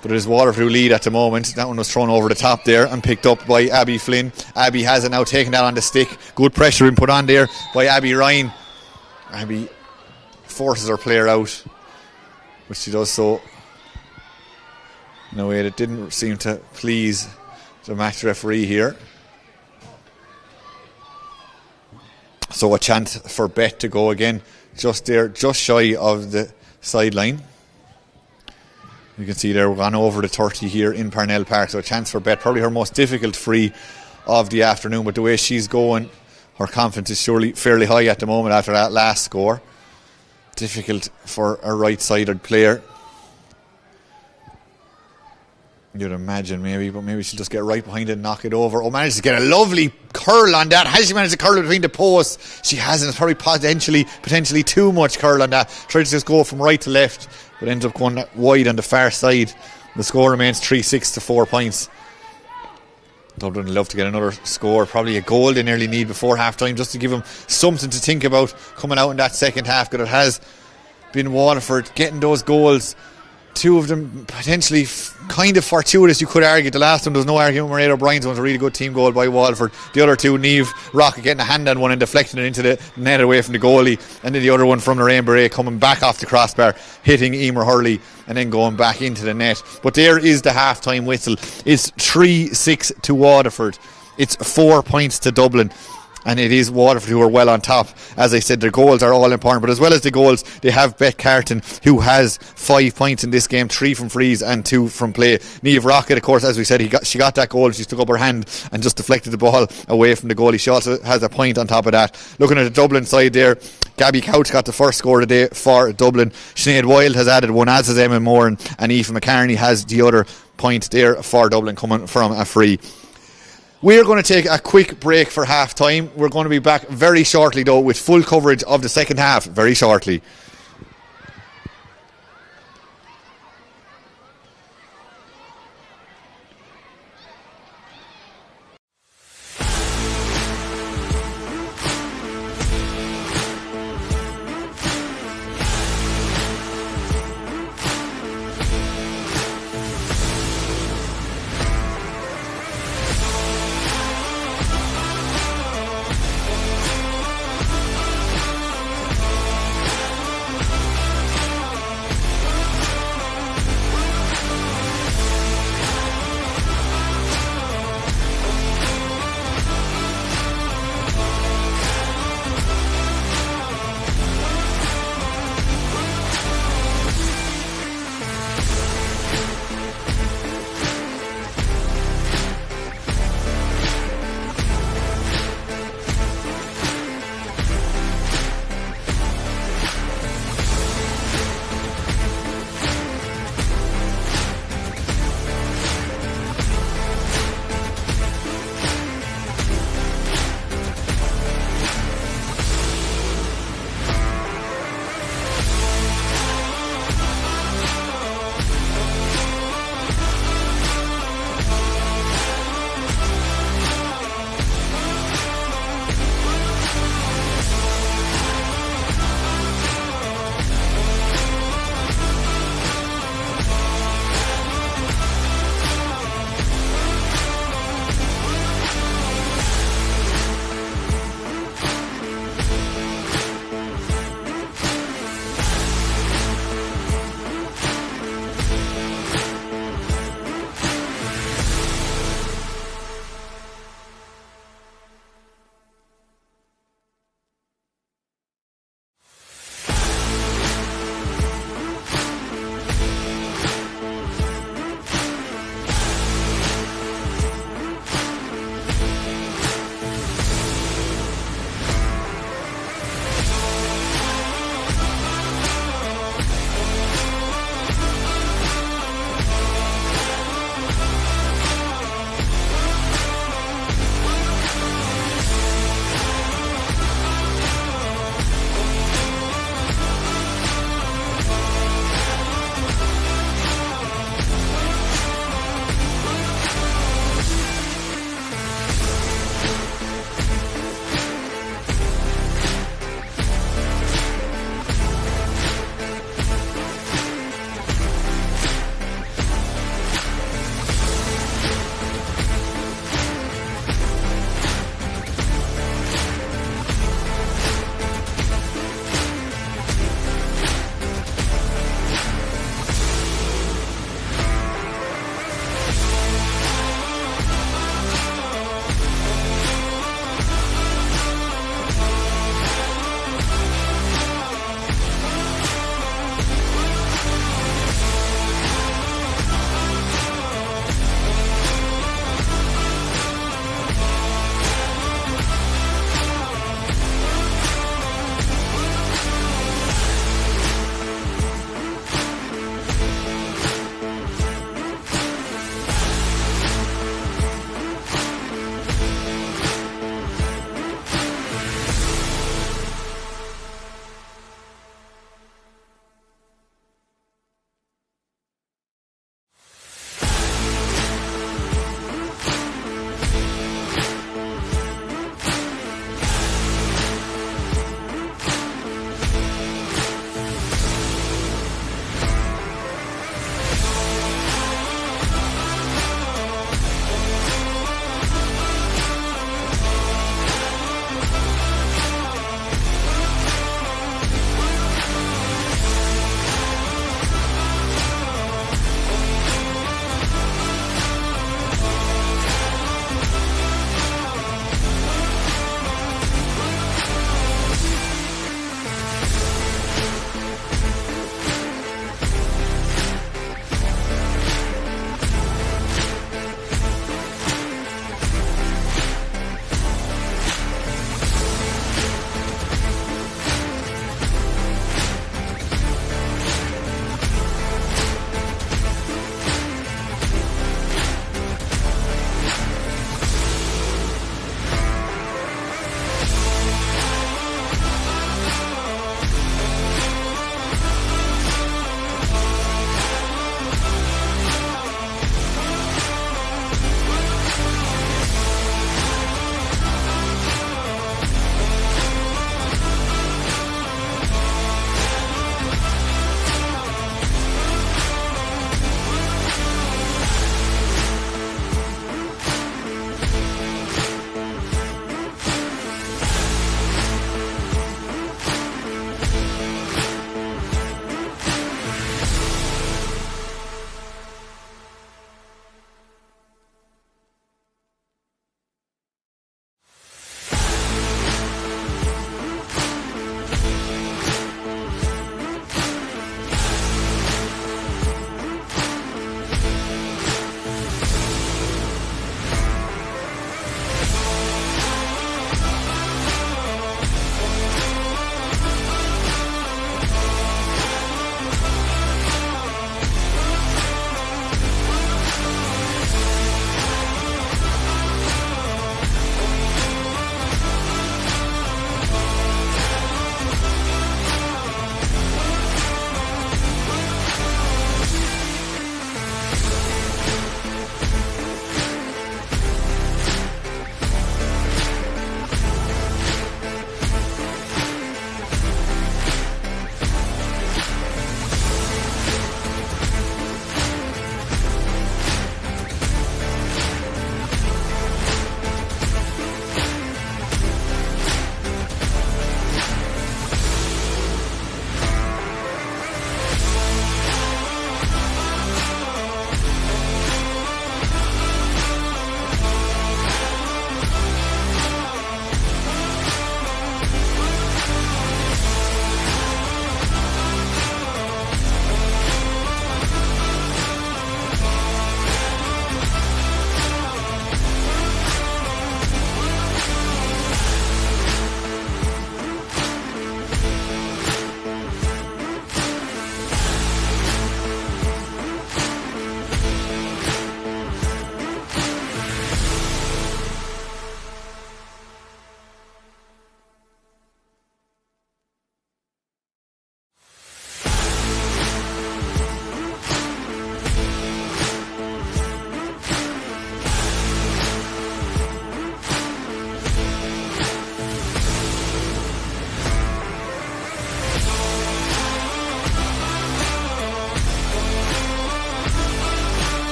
But it is Waterford who lead at the moment. That one was thrown over the top there and picked up by Abby Flynn. Abby has it now, taken that on the stick. Good pressure input on there by Abby Ryan. Abby forces her player out, but she does so in a way that didn't seem to please the match referee here. So a chance for Bet to go again, just there, just shy of the sideline. You can see there, we've gone over the 30 here in Parnell Park, so a chance for Bet, probably her most difficult free of the afternoon, but the way she's going, her confidence is surely fairly high at the moment after that last score. Difficult for a right-sided player, you'd imagine, maybe, but maybe she'll just get right behind it and knock it over. Oh, managed to get a lovely curl on that. Has she managed to curl it between the posts? She hasn't. It's probably potentially too much curl on that. Tried to just go from right to left, but ends up going wide on the far side. The score remains 3-6 to 4 points. Dublin would love to get another score, probably a goal they nearly need before half time, just to give them something to think about coming out in that second half, because it has been Waterford getting those goals. 2 of them potentially kind of fortuitous, you could argue. The last one, there was no argument. Mairead O'Brien's one was a really good team goal by Waterford. The other 2, Niamh Rocket getting a hand on one and deflecting it into the net away from the goalie, and then the other one from Lorraine Beret coming back off the crossbar, hitting Emer Hurley and then going back into the net. But there is the half-time whistle. It's 3-6 to Waterford. It's 4 points to Dublin. And it is Waterford who are well on top. As I said, their goals are all important. But as well as the goals, they have Bet Carton, who has 5 points in this game, 3 from frees and 2 from play. Niamh Rocket, of course, as we said, she got that goal. She stuck up her hand and just deflected the ball away from the goalie. She also has a point on top of that. Looking at the Dublin side there, Gabby Couch got the first score today for Dublin. Sinead Wilde has added 1, as has Emma Moore, and Aoife McCartney has the other point there for Dublin, coming from a free. We're going to take a quick break for half time. We're going to be back very shortly, though, with full coverage of the second half very shortly.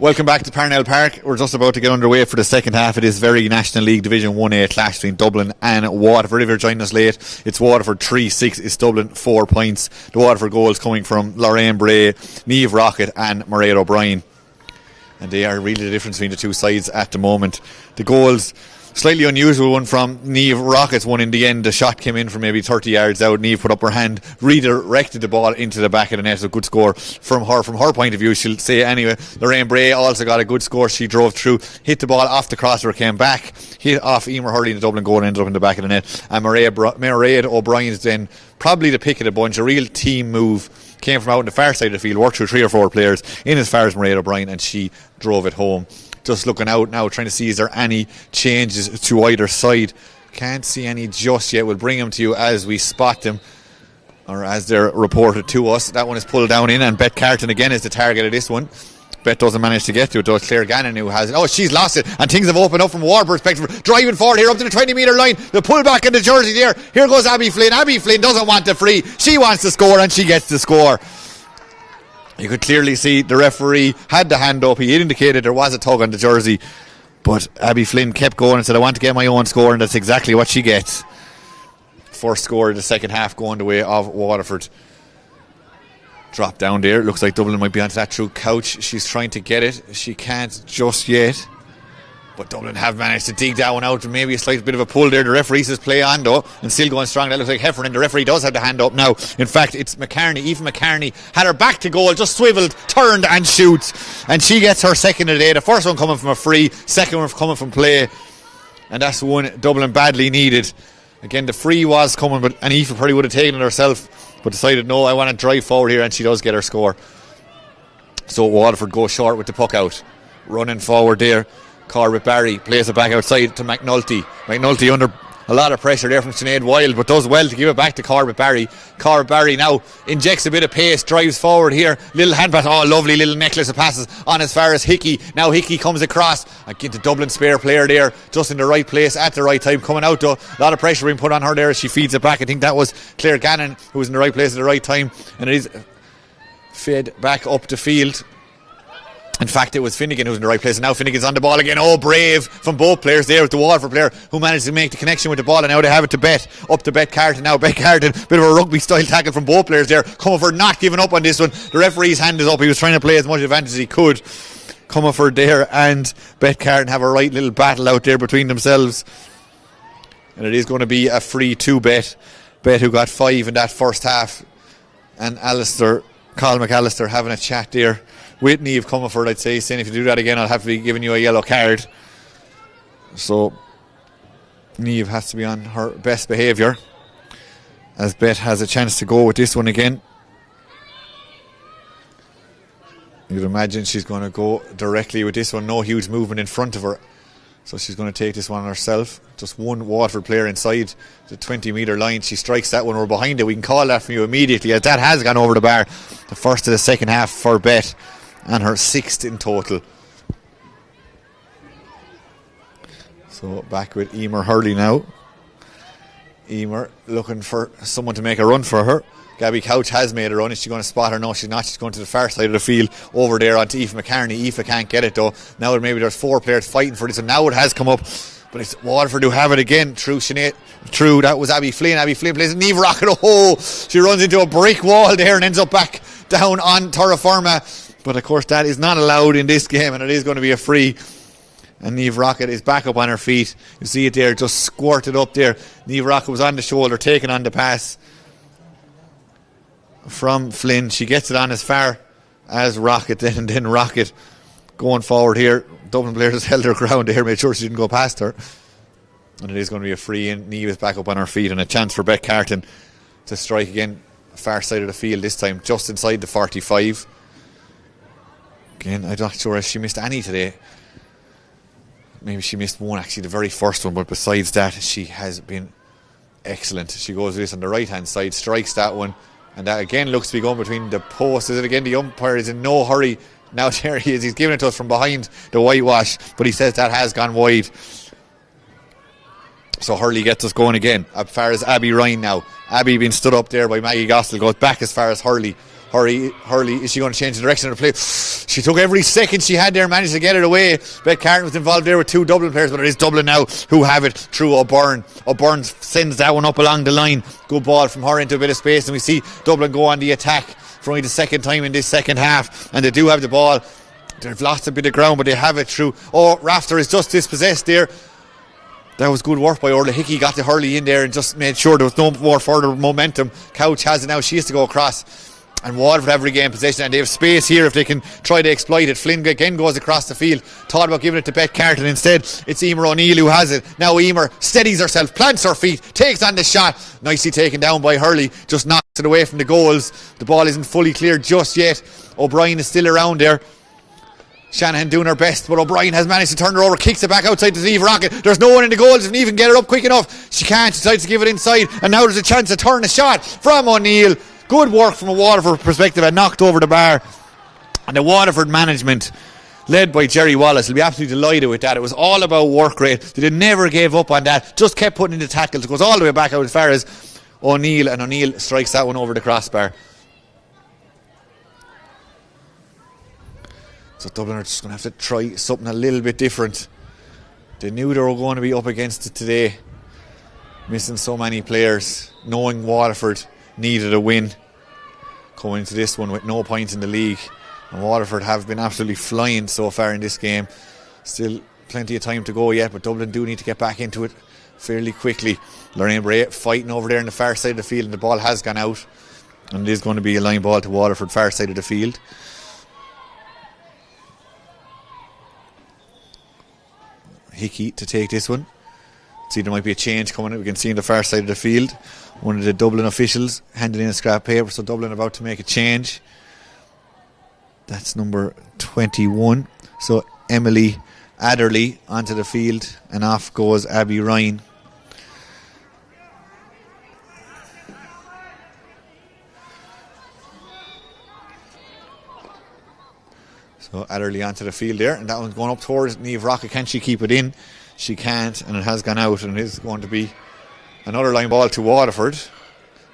Welcome back to Parnell Park. We're just about to get underway for the second half of this very National League Division 1A clash between Dublin and Waterford. If you're joining us late, it's Waterford 3-6, it's Dublin 4 points. The Waterford goals coming from Lorraine Bray, Niamh Rockett and Mairead O'Brien. And they are really the difference between the two sides at the moment. The goals, slightly unusual one from Niamh Rockett's one in the end. The shot came in from maybe 30 yards out. Niamh put up her hand, redirected the ball into the back of the net. A good score from her. From her point of view, she'll say anyway. Lorraine Bray also got a good score. She drove through, hit the ball off the crosser, came back, hit off Emer Hurley in the Dublin goal and ended up in the back of the net. And Mairead O'Brien's then probably the pick of the bunch. A real team move. Came from out on the far side of the field, worked through 3 or 4 players in as far as Mairead O'Brien, and she drove it home. Just looking out now, trying to see is there any changes to either side. Can't see any just yet. We'll bring them to you as we spot them, or as they're reported to us. That one is pulled down in, and Beth Carton again is the target of this one. Beth doesn't manage to get to it, though. It's Claire Gannon who has it. Oh, she's lost it, and things have opened up from a Waterford perspective. Driving forward here up to the 20-metre line. The pull back in the jersey there. Here goes Abby Flynn. Abby Flynn doesn't want the free. She wants to score, and she gets the score. You could clearly see the referee had the hand up. He indicated there was a tug on the jersey, but Abby Flynn kept going and said, I want to get my own score, and that's exactly what she gets. First score of the second half going the way of Waterford. Drop down there. Looks like Dublin might be onto that through Couch. She's trying to get it. She can't just yet. But Dublin have managed to dig that one out, and maybe a slight bit of a pull there. The referee says play on though, and still going strong. That looks like Heffernan. The referee does have the hand up now. In fact, it's McCarney. Eva McCarney had her back to goal, just swiveled, turned and shoots, and she gets her second of the day. The first one coming from a free, second one coming from play, and that's one Dublin badly needed. Again, the free was coming, and Eva probably would have taken it herself, but decided no, I want to drive forward here, and she does get her score. So Waterford go short with the puck out, running forward there. Corbett Barry plays it back outside to McNulty. McNulty under a lot of pressure there from Sinead Wilde, but does well to give it back to Corbett Barry. Corbett Barry now injects a bit of pace, drives forward here. Little hand pass, oh lovely little necklace of passes on as far as Hickey. Now Hickey comes across. Again, the Dublin spare player there, just in the right place at the right time. Coming out though, a lot of pressure being put on her there as she feeds it back. I think that was Claire Gannon who was in the right place at the right time, and it is fed back up the field. In fact, it was Finnegan who was in the right place, and now Finnegan's on the ball again. Oh, brave from both players there with the Waterford player who managed to make the connection with the ball, and now they have it to Beth. Up to Beth Carton now. Beth Carton, bit of a rugby style tackle from both players there. Comerford not giving up on this one. The referee's hand is up. He was trying to play as much advantage as he could. Comerford there and Beth Carton have a right little battle out there between themselves, and it is going to be a free to Beth. Beth who got 5 in that first half, and Carl McAllister having a chat there with Niamh Comerford, I'd say, saying if you do that again I'll have to be giving you a yellow card. So Niamh has to be on her best behaviour as Beth has a chance to go with this one again. You'd imagine she's going to go directly with this one. No huge movement in front of her, so she's going to take this one herself. Just one Waterford player inside the 20-metre line. She strikes that one. We're behind it. We can call that from you immediately, as that has gone over the bar. The first of the second half for Beth, and her 6th in total. So back with Emer Hurley now. Emer looking for someone to make a run for her. Gabby Couch has made a run. Is she going to spot her? No, she's not. She's going to the far side of the field over there onto Aoife McCarney. Aoife can't get it though. Now maybe there's 4 players fighting for this, and now it has come up, but it's Waterford who have it again. True, that was Abby Flynn. Abby Flynn plays Niamh Rockett. Oh, she runs into a brick wall there and ends up back down on terra firma. But of course that is not allowed in this game, and it is going to be a free. And Niamh Rockett is back up on her feet. You see it there, just squirted up there. Niamh Rockett was on the shoulder, taking on the pass from Flynn. She gets it on as far as Rockett, and then Rockett going forward here. Dublin players held her ground there, made sure she didn't go past her. And it is going to be a free, and Niamh is back up on her feet, and a chance for Beth Carton to strike again, far side of the field this time, just inside the 45. Again, I'm not sure if she missed any today. Maybe she missed one, actually, the very first one, but besides that, she has been excellent. She goes with this on the right hand side, strikes that one, and that again looks to be going between the posts. Is it again? The umpire is in no hurry. Now there he is, he's giving it to us from behind the whitewash, but he says that has gone wide. So Hurley gets us going again, as far as Abby Ryan now. Abby being stood up there by Maggie Gossel, goes back as far as Hurley. Hurley, is she going to change the direction of the play? She took every second she had there, managed to get it away. Beth Carton was involved there with 2 Dublin players, but it is Dublin now who have it through O'Byrne. O'Byrne sends that one up along the line. Good ball from her into a bit of space, and we see Dublin go on the attack for only the second time in this second half, and they do have the ball. They've lost a bit of ground, but they have it through. Oh, Rafter is just dispossessed there. That was good work by Orla Hickey. Got the Hurley in there and just made sure there was no more further momentum. Couch has it now. She has to go across. And Waterford have regained possession, and they have space here if they can try to exploit it. Flynn again goes across the field. Thought about giving it to Beth Carton. Instead, it's Emer O'Neill who has it. Now Emer steadies herself, plants her feet, takes on the shot. Nicely taken down by Hurley. Just knocks it away from the goals. The ball isn't fully cleared just yet. O'Brien is still around there. Shanahan doing her best, but O'Brien has managed to turn her over, kicks it back outside to Niamh Rocket. There's no one in the goals, doesn't even get it up quick enough. She can't, decides to give it inside, and now there's a chance to turn a shot from O'Neill. Good work from a Waterford perspective, and knocked over the bar. And the Waterford management, led by Jerry Wallace, will be absolutely delighted with that. It was all about work rate. They never gave up on that, just kept putting in the tackles. It goes all the way back out as far as O'Neill, and O'Neill strikes that one over the crossbar. So Dublin are just going to have to try something a little bit different. They knew they were going to be up against it today, missing so many players, knowing Waterford needed a win coming into this one with no points in the league. And Waterford have been absolutely flying so far in this game. Still plenty of time to go yet, but Dublin do need to get back into it fairly quickly. Lorraine Bray fighting over there on the far side of the field, and the ball has gone out, and it is going to be a line ball to Waterford, far side of the field. Hickey to take this one. See, there might be a change coming. We can see on the far side of the field one of the Dublin officials handing in a scrap paper, so Dublin about to make a change. That's number 21. So Emily Adderley onto the field, and off goes Abby Ryan. So Adderley onto the field there, and that one's going up towards Niamh Rocket. Can she keep it in? She can't, and it has gone out, and it is going to be another line ball to Waterford.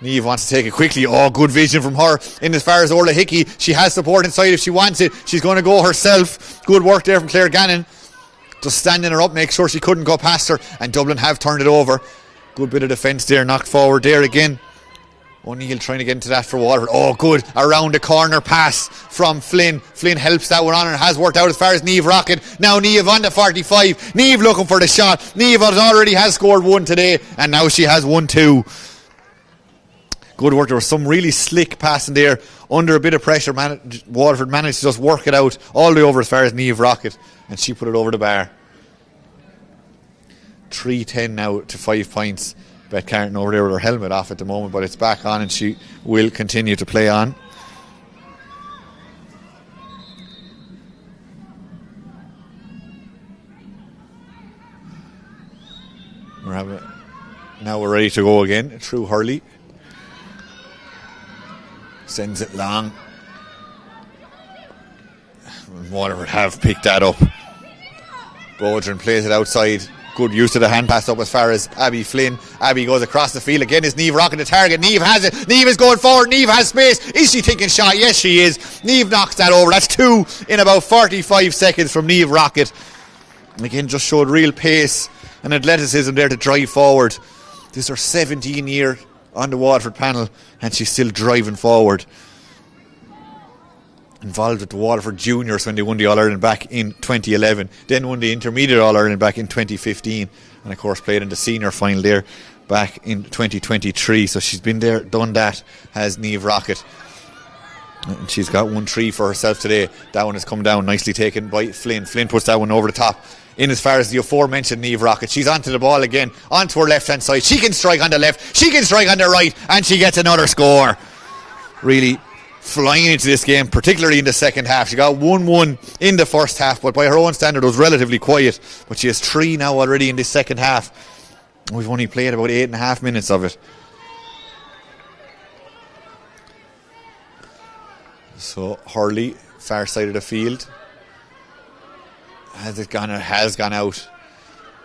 Niamh wants to take it quickly. Oh, good vision from her in as far as Orla Hickey. She has support inside if she wants it. She's going to go herself. Good work there from Claire Gannon. Just standing her up, make sure she couldn't go past her, and Dublin have turned it over. Good bit of defence there, knocked forward there again. O'Neill trying to get into that for Waterford. Oh, good. Around the corner pass from Flynn. Flynn helps that one on and has worked out as far as Niamh Rocket. Now Niamh on the 45. Niamh looking for the shot. Niamh already has scored one today, and now she has 1-2. Good work. There was some really slick passing there. Under a bit of pressure, Waterford managed to just work it out all the way over as far as Niamh Rocket, and she put it over the bar. 3-10 now to 5 points. Beth Carton over there with her helmet off at the moment, but it's back on and she will continue to play on. Now we're ready to go again through Hurley. Sends it long. Waterford have picked that up. Bodrin plays it outside. Good use of the hand pass up as far as Abby Flynn. Abby goes across the field again. Is Niamh Rocket the target? Niamh has it. Niamh is going forward. Niamh has space. Is she taking shot? Yes, she is. Niamh knocks that over. That's 2 in about 45 seconds from Niamh Rocket. Again, just showed real pace and athleticism there to drive forward. This is her 17th year on the Waterford panel, and she's still driving forward. Involved with the Waterford Juniors when they won the All-Ireland back in 2011, then won the Intermediate All-Ireland back in 2015, and of course played in the senior final there back in 2023. So she's been there, done that, has Niamh Rocket, and she's got 1-3 for herself today. That one has come down, nicely taken by Flynn. Flynn puts that one over the top in as far as the aforementioned Niamh Rocket. She's onto the ball again, onto her left hand side. She can strike on the left, she can strike on the right, and she gets another score. Really flying into this game, particularly in the second half. She got 1-1 in the first half, but by her own standard was relatively quiet. But she has 3 now already in this second half. We've only played about 8.5 minutes of it. So Hurley, far side of the field. Has it gone? It has gone out,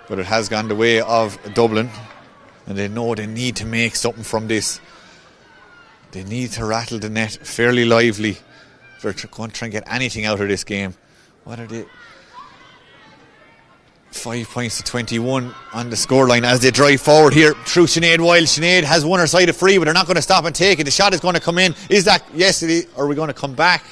but it has gone the way of Dublin, and they know they need to make something from this. They need to rattle the net fairly lively. They're going to try and get anything out of this game. What are they? 5 points to 21 on the scoreline as they drive forward here through Sinead Wild. Sinead has won her side of free, but they're not going to stop and take it. The shot is going to come in. Is that, yes, it is. Are we going to come back?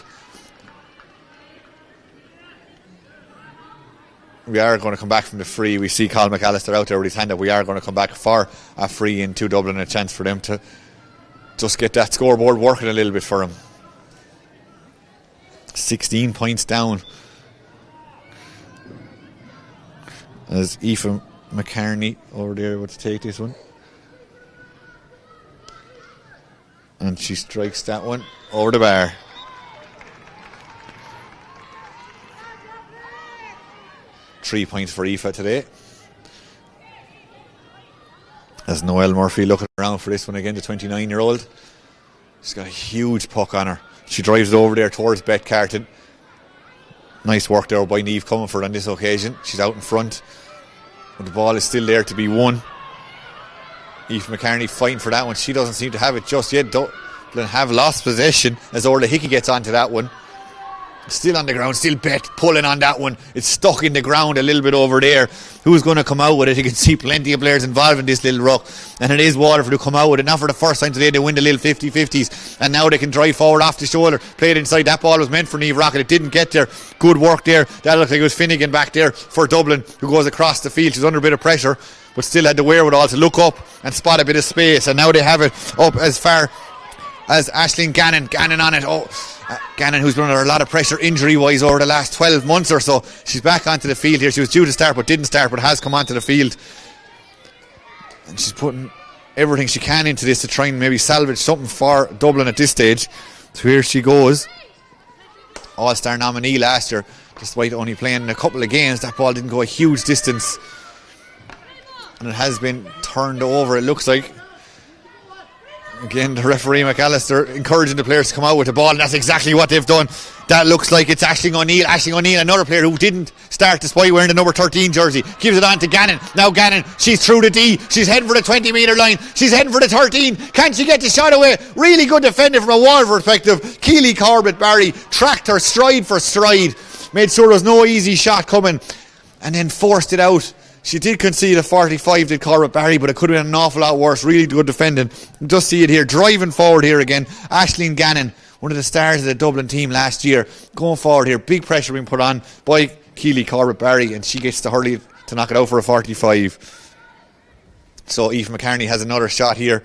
We are going to come back from the free. We see Colin McAllister out there with his hand up. We are going to come back for a free into Dublin, a chance for them to just get that scoreboard working a little bit for them. 16 points down as Aoife McCartney over there able to take this one, and she strikes that one over the bar. Three points for Aoife today as Noelle Murphy looking around for this one again, the 29-year-old. She's got a huge puck on her. She drives it over there towards Beth Carton. Nice work there by Niamh Comerford on this occasion. She's out in front, but the ball is still there to be won. Aoife McCartney fighting for that one. She doesn't seem to have it just yet. Dublin have lost possession as Orla Hickey gets onto that one. Still on the ground, still Beth pulling on that one. It's stuck in the ground a little bit over there. Who's going to come out with it? You can see plenty of players involved in this little ruck, and it is Waterford who come out with it. Now for the first time today they win the little 50-50s, and now they can drive forward off the shoulder, play it inside. That ball was meant for Niamh Rocket. It didn't get there. Good work there. That looked like it was Finnegan back there for Dublin, who goes across the field. She's under a bit of pressure, but still had the wherewithal to look up and spot a bit of space, and now they have it up as far as Aisling Gannon. Gannon on it. Gannon, who's been under a lot of pressure injury-wise over the last 12 months or so. She's back onto the field here. She was due to start but didn't start, but has come onto the field. And she's putting everything she can into this to try and maybe salvage something for Dublin at this stage. So here she goes. All-Star nominee last year, despite only playing in a couple of games. That ball didn't go a huge distance, and it has been turned over, it looks like. Again, the referee McAllister encouraging the players to come out with the ball, and that's exactly what they've done. That looks like it's Aisling O'Neill. Aisling O'Neill, another player who didn't start despite wearing the number 13 jersey, gives it on to Gannon. Now Gannon, she's through the D. She's heading for the 20-metre line. She's heading for the 13. Can she get the shot away? Really good defending from a Waterford perspective. Keely Corbett Barry tracked her stride for stride, made sure there was no easy shot coming, and then forced it out. She did concede a 45, did Corbett Barry, but it could have been an awful lot worse. Really good defending. Just see it here, driving forward here again. Aisling Gannon, one of the stars of the Dublin team last year, going forward here. Big pressure being put on by Keely Corbett Barry, and she gets to hurley to knock it out for a 45. So Aoife McCartney has another shot here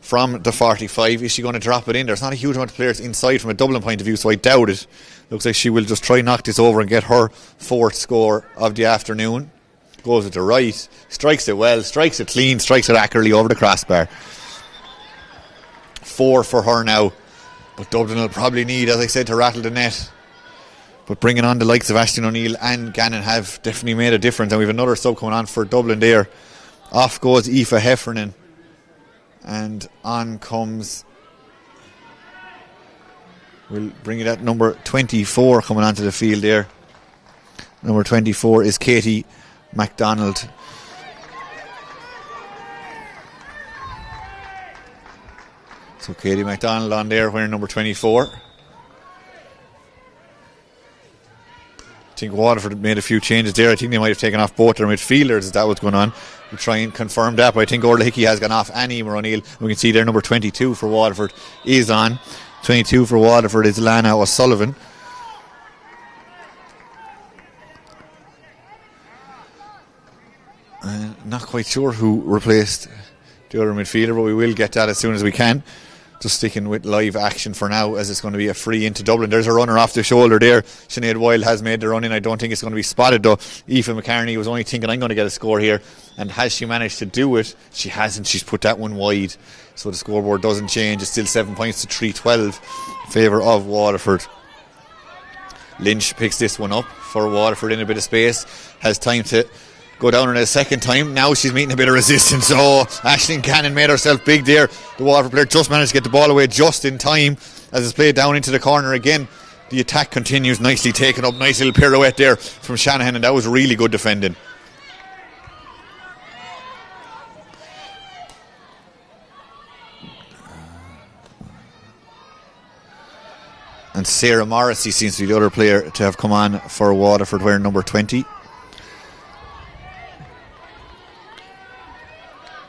from the 45. Is she going to drop it in? There's not a huge amount of players inside from a Dublin point of view, so I doubt it. Looks like she will just try and knock this over and get her fourth score of the afternoon. Goes with the right, strikes it well, strikes it clean, strikes it accurately over the crossbar. 4 for her now, but Dublin will probably need, as I said, to rattle the net. But bringing on the likes of Aisling O'Neill and Gannon have definitely made a difference, and we have another sub coming on for Dublin there. Off goes Aoife Heffernan, and on comes, we'll bring it at number 24 coming onto the field there. Number 24 is Katie MacDonald. So Katie MacDonald on there wearing number 24. I think Waterford made a few changes there. I think they might have taken off both their midfielders as that was going on. We'll try and confirm that, but I think Orla Hickey has gone off and Emer O'Neill. We can see there number 22 for Waterford is on. 22 for Waterford is Lana O'Sullivan. Not quite sure who replaced the other midfielder, but we will get that as soon as we can. Just sticking with live action for now, as it's going to be a free into Dublin. There's a runner off the shoulder there. Sinead Wild has made the run in. I don't think it's going to be spotted though. Aoife McCartney was only thinking I'm going to get a score here, and has she managed to do it? She hasn't. She's put that one wide, so the scoreboard doesn't change. It's still 7 points to 3-12 in favour of Waterford. Lynch picks this one up for Waterford in a bit of space, has time to go down in a second time. Now she's meeting a bit of resistance. Aisling Gannon made herself big there. The Waterford player just managed to get the ball away just in time as it's played down into the corner again. The attack continues, nicely taken up. Nice little pirouette there from Shanahan, and that was really good defending. And Sarah Morrissey seems to be the other player to have come on for Waterford, wearing number 20.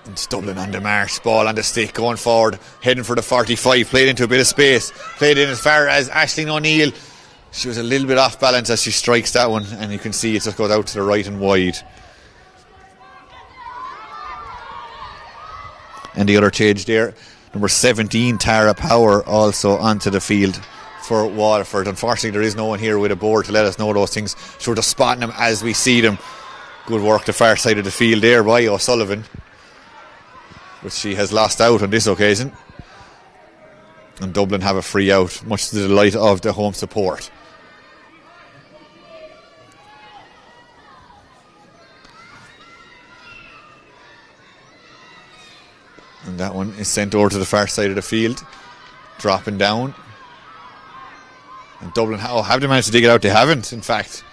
It's Dublin on the march, ball on the stick, going forward, heading for the 45, played into a bit of space, played in as far as Aisling O'Neill. She was a little bit off balance as she strikes that one, and you can see it just goes out to the right and wide. And the other change there, number 17, Tara Power, also onto the field for Waterford. Unfortunately, there is no one here with a board to let us know those things, so we're just spotting them as we see them. Good work the far side of the field there by O'Sullivan, but she has lost out on this occasion. And Dublin have a free out, much to the delight of the home support. And that one is sent over to the far side of the field, dropping down. And Dublin have they managed to dig it out? They haven't, in fact.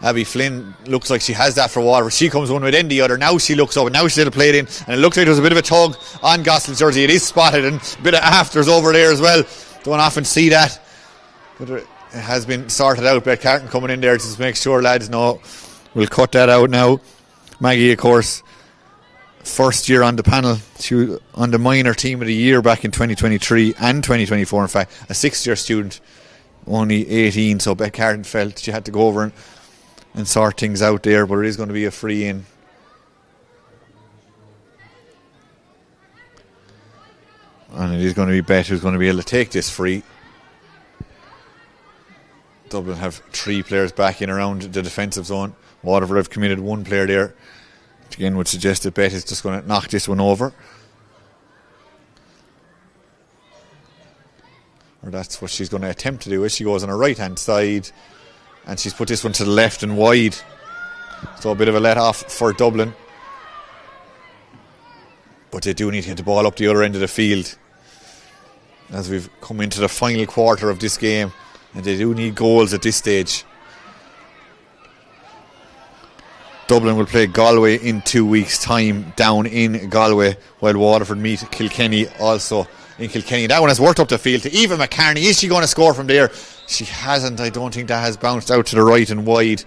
Abby Flynn looks like she has that for Waterford. She comes one within the other. Now she looks up, and now she's played in, and it looks like there's a bit of a tug on Gossel's jersey. It is spotted, and a bit of afters over there as well. Don't often see that, but it has been sorted out. Beth Carton coming in there to just make sure lads know. We'll cut that out now. Maggie, of course, first year on the panel. She was on the minor team of the year back in 2023 and 2024. In fact, a 6th-year student, only 18. So Beth Carton felt she had to go over and sort things out there, but it is going to be a free in. And it is going to be Beth who's going to be able to take this free. Dublin have 3 players back in around the defensive zone. Waterford have committed 1 player there, which again would suggest that Beth is just going to knock this one over. Or that's what she's going to attempt to do as she goes on her right hand side. And she's put this one to the left and wide. So a bit of a let off for Dublin. But they do need to get the ball up the other end of the field as we've come into the final quarter of this game. And they do need goals at this stage. Dublin will play Galway in 2 weeks' time down in Galway, while Waterford meet Kilkenny also in Kilkenny. That one has worked up the field to Eva McCartney. Is she going to score from there? She hasn't. I don't think that has bounced out to the right and wide.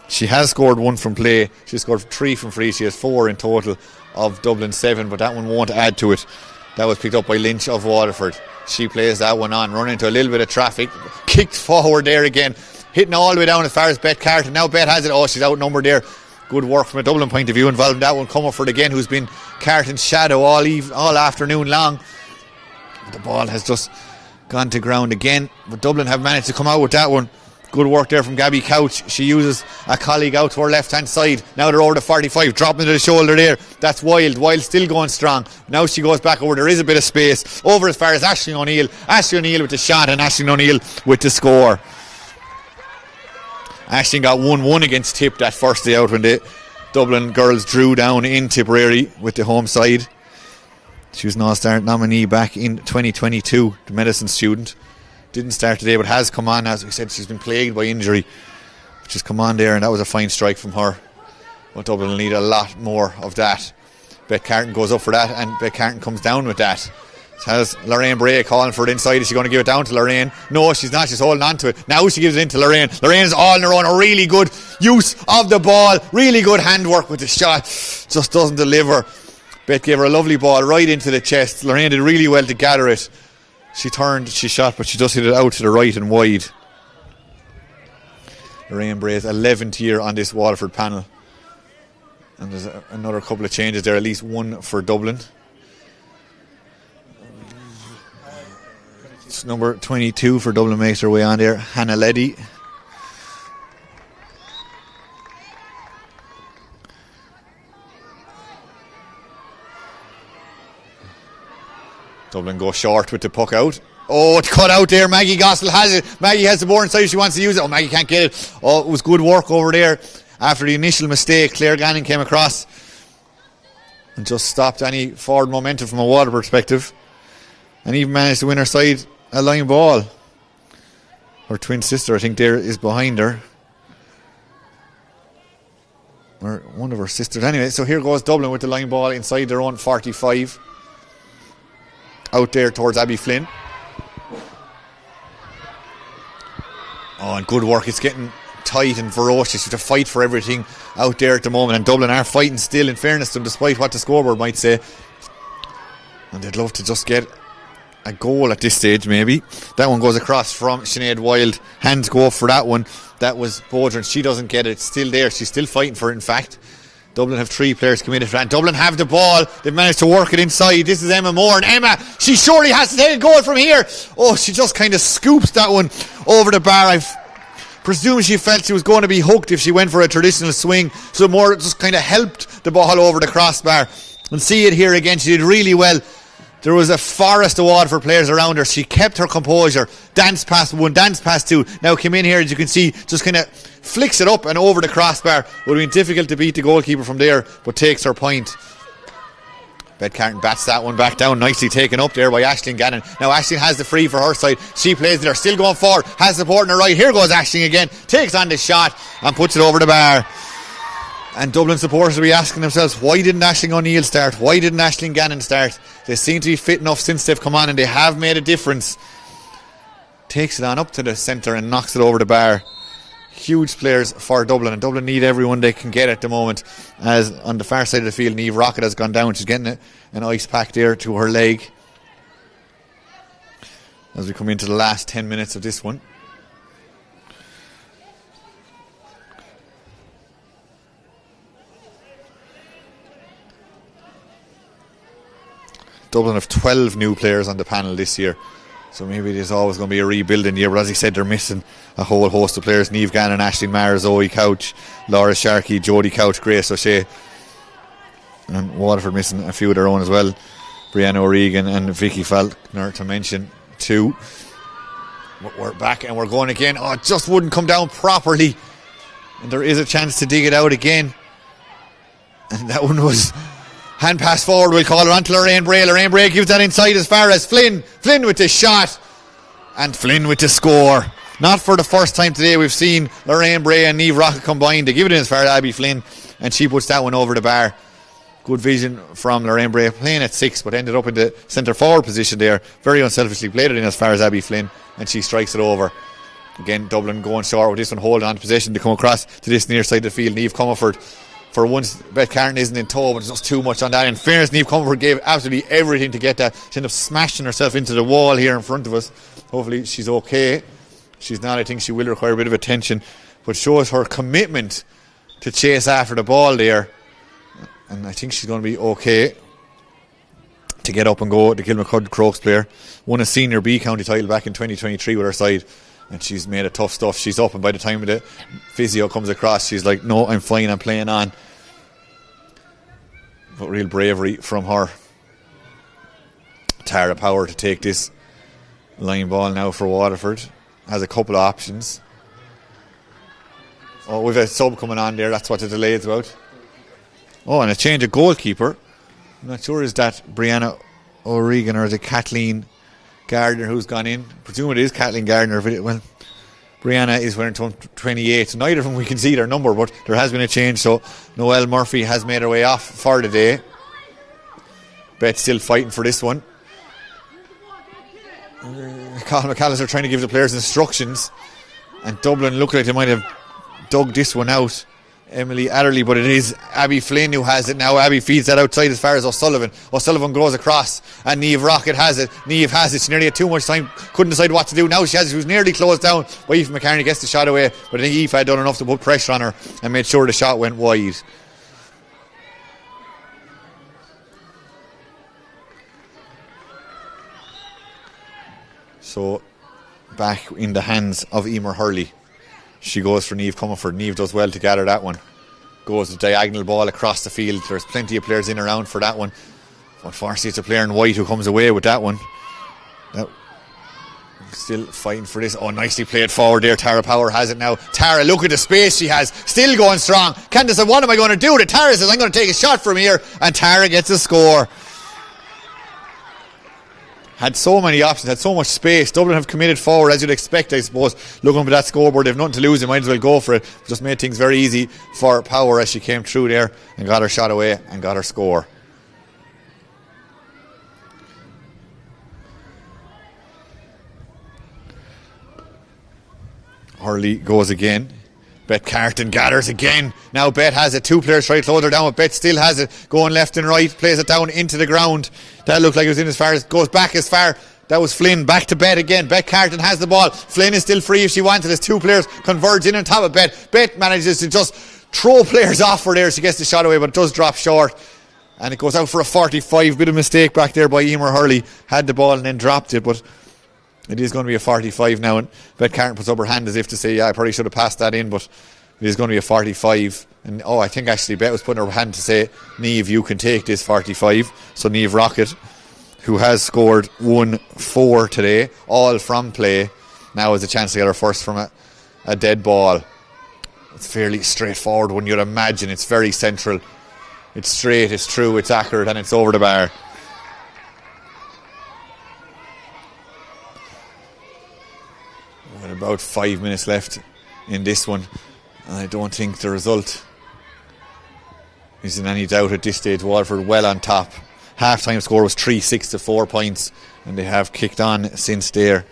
She has scored 1 from play. She scored 3 from free. She has 4 in total of Dublin 7, but that one won't add to it. That was picked up by Lynch of Waterford. She plays that one on, running into a little bit of traffic. Kicked forward there again, hitting all the way down as far as Beth Carton. Now Beth has it. Oh, she's outnumbered there. Good work from a Dublin point of view involving that one. Comerford again, who's been Carton's shadow all afternoon long. The ball has just gone to ground again, but Dublin have managed to come out with that one. Good work there from Gabby Couch. She uses a colleague out to her left hand side. Now they're over the 45, dropping to the shoulder there. That's Wild. Wild still going strong. Now she goes back over. There is a bit of space over as far as Aisling O'Neill. Aisling O'Neill with the shot and Aisling O'Neill with the score. Aisling got 1-1 against Tip that first day out when the Dublin girls drew down in Tipperary with the home side. She was an All-Star nominee back in 2022, the medicine student. Didn't start today, but has come on. As we said, she's been plagued by injury, which has come on there, and that was a fine strike from her. But Dublin will need a lot more of that. Beth Carton goes up for that, and Beth Carton comes down with that. Has Lorraine Bray calling for it inside. Is she going to give it down to Lorraine? No, she's not. She's holding on to it. Now she gives it in to Lorraine. Lorraine is all on her own. A really good use of the ball. Really good handwork with the shot. Just doesn't deliver. Beth gave her a lovely ball right into the chest. Lorraine did really well to gather it. She turned, she shot, but she just hit it out to the right and wide. Lorraine Bray's 11th year on this Waterford panel. And there's another couple of changes there, at least one for Dublin. It's number 22 for Dublin makes her way on there, Hannah Leddy. Dublin go short with the puck out. Oh, it's cut out there. Maggie Gossel has it. Maggie has the ball inside. She wants to use it. Oh, Maggie can't get it. Oh, it was good work over there. After the initial mistake, Claire Gannon came across and just stopped any forward momentum from a Water perspective, and even managed to win her side a line ball. Her twin sister, I think, there is behind her, or one of her sisters. Anyway, so here goes Dublin with the line ball inside their own 45. Out there towards Abby Flynn. Oh, and good work. It's getting tight and ferocious. You have to fight for everything out there at the moment, and Dublin are fighting still, in fairness to them, despite what the scoreboard might say. And they'd love to just get a goal at this stage, maybe. That one goes across from Sinead Wilde. Hands go up for that one. That was Bodran. She doesn't get it. It's still there. She's still fighting for it, in fact. Dublin have 3 players committed for that. Dublin have the ball. They've managed to work it inside. This is Emma Moore. And Emma, she surely has to take a goal from here. Oh, she just kind of scoops that one over the bar. I presume she felt she was going to be hooked if she went for a traditional swing. So Moore just kind of helped the ball over the crossbar. And see it here again. She did really well. There was a forest of Waterford players around her. She kept her composure. Danced past 1, danced past 2. Now came in here, as you can see, just kind of flicks it up and over the crossbar. Would have been difficult to beat the goalkeeper from there, but takes her point. Beth Carton bats that one back down. Nicely taken up there by Aisling Gannon. Now Aisling has the free for her side. She plays there, still going forward. Has support on her right. Here goes Aisling again. Takes on the shot and puts it over the bar. And Dublin supporters will be asking themselves, why didn't Aisling O'Neill start? Why didn't Aisling Gannon start? They seem to be fit enough since they've come on, and they have made a difference. Takes it on up to the centre and knocks it over the bar. Huge players for Dublin, and Dublin need everyone they can get at the moment. As on the far side of the field, Niamh Rocket has gone down. She's getting an ice pack there to her leg. As we come into the last 10 minutes of this one. Dublin have 12 new players on the panel this year, so maybe there's always going to be a rebuilding year, but as I said, they're missing a whole host of players. Niamh Gannon, Aisling Maher, Zoe Couch, Laura Sharkey, Jodie Couch, Grace O'Shea, and Waterford missing a few of their own as well. Brianna O'Regan and Vicky Falkner to mention 2. But we're back and we're going again. Oh, it just wouldn't come down properly, and there is a chance to dig it out again, and that one was hand pass forward. We'll call it on to Lorraine Bray. Lorraine Bray gives that inside as far as Flynn. Flynn with the shot. And Flynn with the score. Not for the first time today we've seen Lorraine Bray and Niamh Rocket combined. They give it in as far as Abby Flynn, and she puts that one over the bar. Good vision from Lorraine Bray, playing at 6, but ended up in the centre forward position there. Very unselfishly played it in as far as Abby Flynn, and she strikes it over. Again, Dublin going short with this one, holding on to possession to come across to this near side of the field. Niamh Comerford, for once, Beth Carton isn't in tow, but there's just too much on that. In fairness, Niamh Comerford gave absolutely everything to get that. She ended up smashing herself into the wall here in front of us. Hopefully she's okay. She's not. I think she will require a bit of attention, but shows her commitment to chase after the ball there, and I think she's going to be okay to get up and go. The Kilmacud Crokes player won a senior B county title back in 2023 with her side, and she's made it tough stuff. She's up, and by the time the physio comes across, she's like, no, I'm fine, I'm playing on. But real bravery from her. Tara Power to take this line ball now for Waterford. Has a couple of options. Oh, we've a sub coming on there. That's what the delay is about. Oh, and a change of goalkeeper. I'm not sure, is that Brianna O'Regan or is it Kathleen Gardner who's gone in? I presume it is Kathleen Gardner. Well, Brianna is wearing 28. Neither of them we can see their number, but there has been a change. So Noelle Murphy has made her way off for the day. Beth still fighting for this one. Colin McAllister trying to give the players instructions, and Dublin look like they might have dug this one out. Emily Adderley, but it is Abby Flynn who has it now. Abby feeds that outside as far as O'Sullivan. O'Sullivan goes across, and Niamh Rocket has it. Niamh has it. She nearly had too much time, couldn't decide what to do. Now she has it. She was nearly closed down by Aoife McCartney, gets the shot away, but I think Aoife had done enough to put pressure on her and made sure the shot went wide. So back in the hands of Emer Hurley. She goes for Niamh Comerford. Niamh does well to gather that one. Goes a diagonal ball across the field. There's plenty of players in around for that one. Unfortunately, it's a player in white who comes away with that one. Now, still fighting for this. Oh, nicely played forward there. Tara Power has it now. Tara, look at the space she has. Still going strong. Can't decide, what am I going to do? Tara says, I'm going to take a shot from here. And Tara gets a score. Had so many options, had so much space. Dublin have committed forward, as you'd expect, I suppose. Looking for that scoreboard, they've nothing to lose, they might as well go for it. Just made things very easy for Power as she came through there and got her shot away and got her score. Hurley goes again. Bet Carton gathers again. Now Bet has it. 2 players try to close her down, but Bet still has it. Going left and right. Plays it down into the ground. That looked like it was in as far as... Goes back as far. That was Flynn. Back to Bet again. Bet Carton has the ball. Flynn is still free if she wanted. As 2 players converge in on top of Bet. Bet manages to just throw players off her there. She gets the shot away, but it does drop short. And it goes out for a 45. Bit of mistake back there by Emer Hurley. Had the ball and then dropped it, but... It is going to be a 45 now, and Bet Carton puts up her hand as if to say, yeah, I probably should have passed that in, but it is going to be a 45. And I think actually Bet was putting her hand to say, Niamh, you can take this 45. So Niamh Rockett, who has scored 1-4 today, all from play, now has a chance to get her first from a dead ball. It's fairly straightforward one, you'd imagine. It's very central. It's straight, it's true, it's accurate, and it's over the bar. About 5 minutes left in this one. I don't think the result is in any doubt at this stage. Waterford well on top. Half-time score was 3-6 to 4 points, and they have kicked on since there.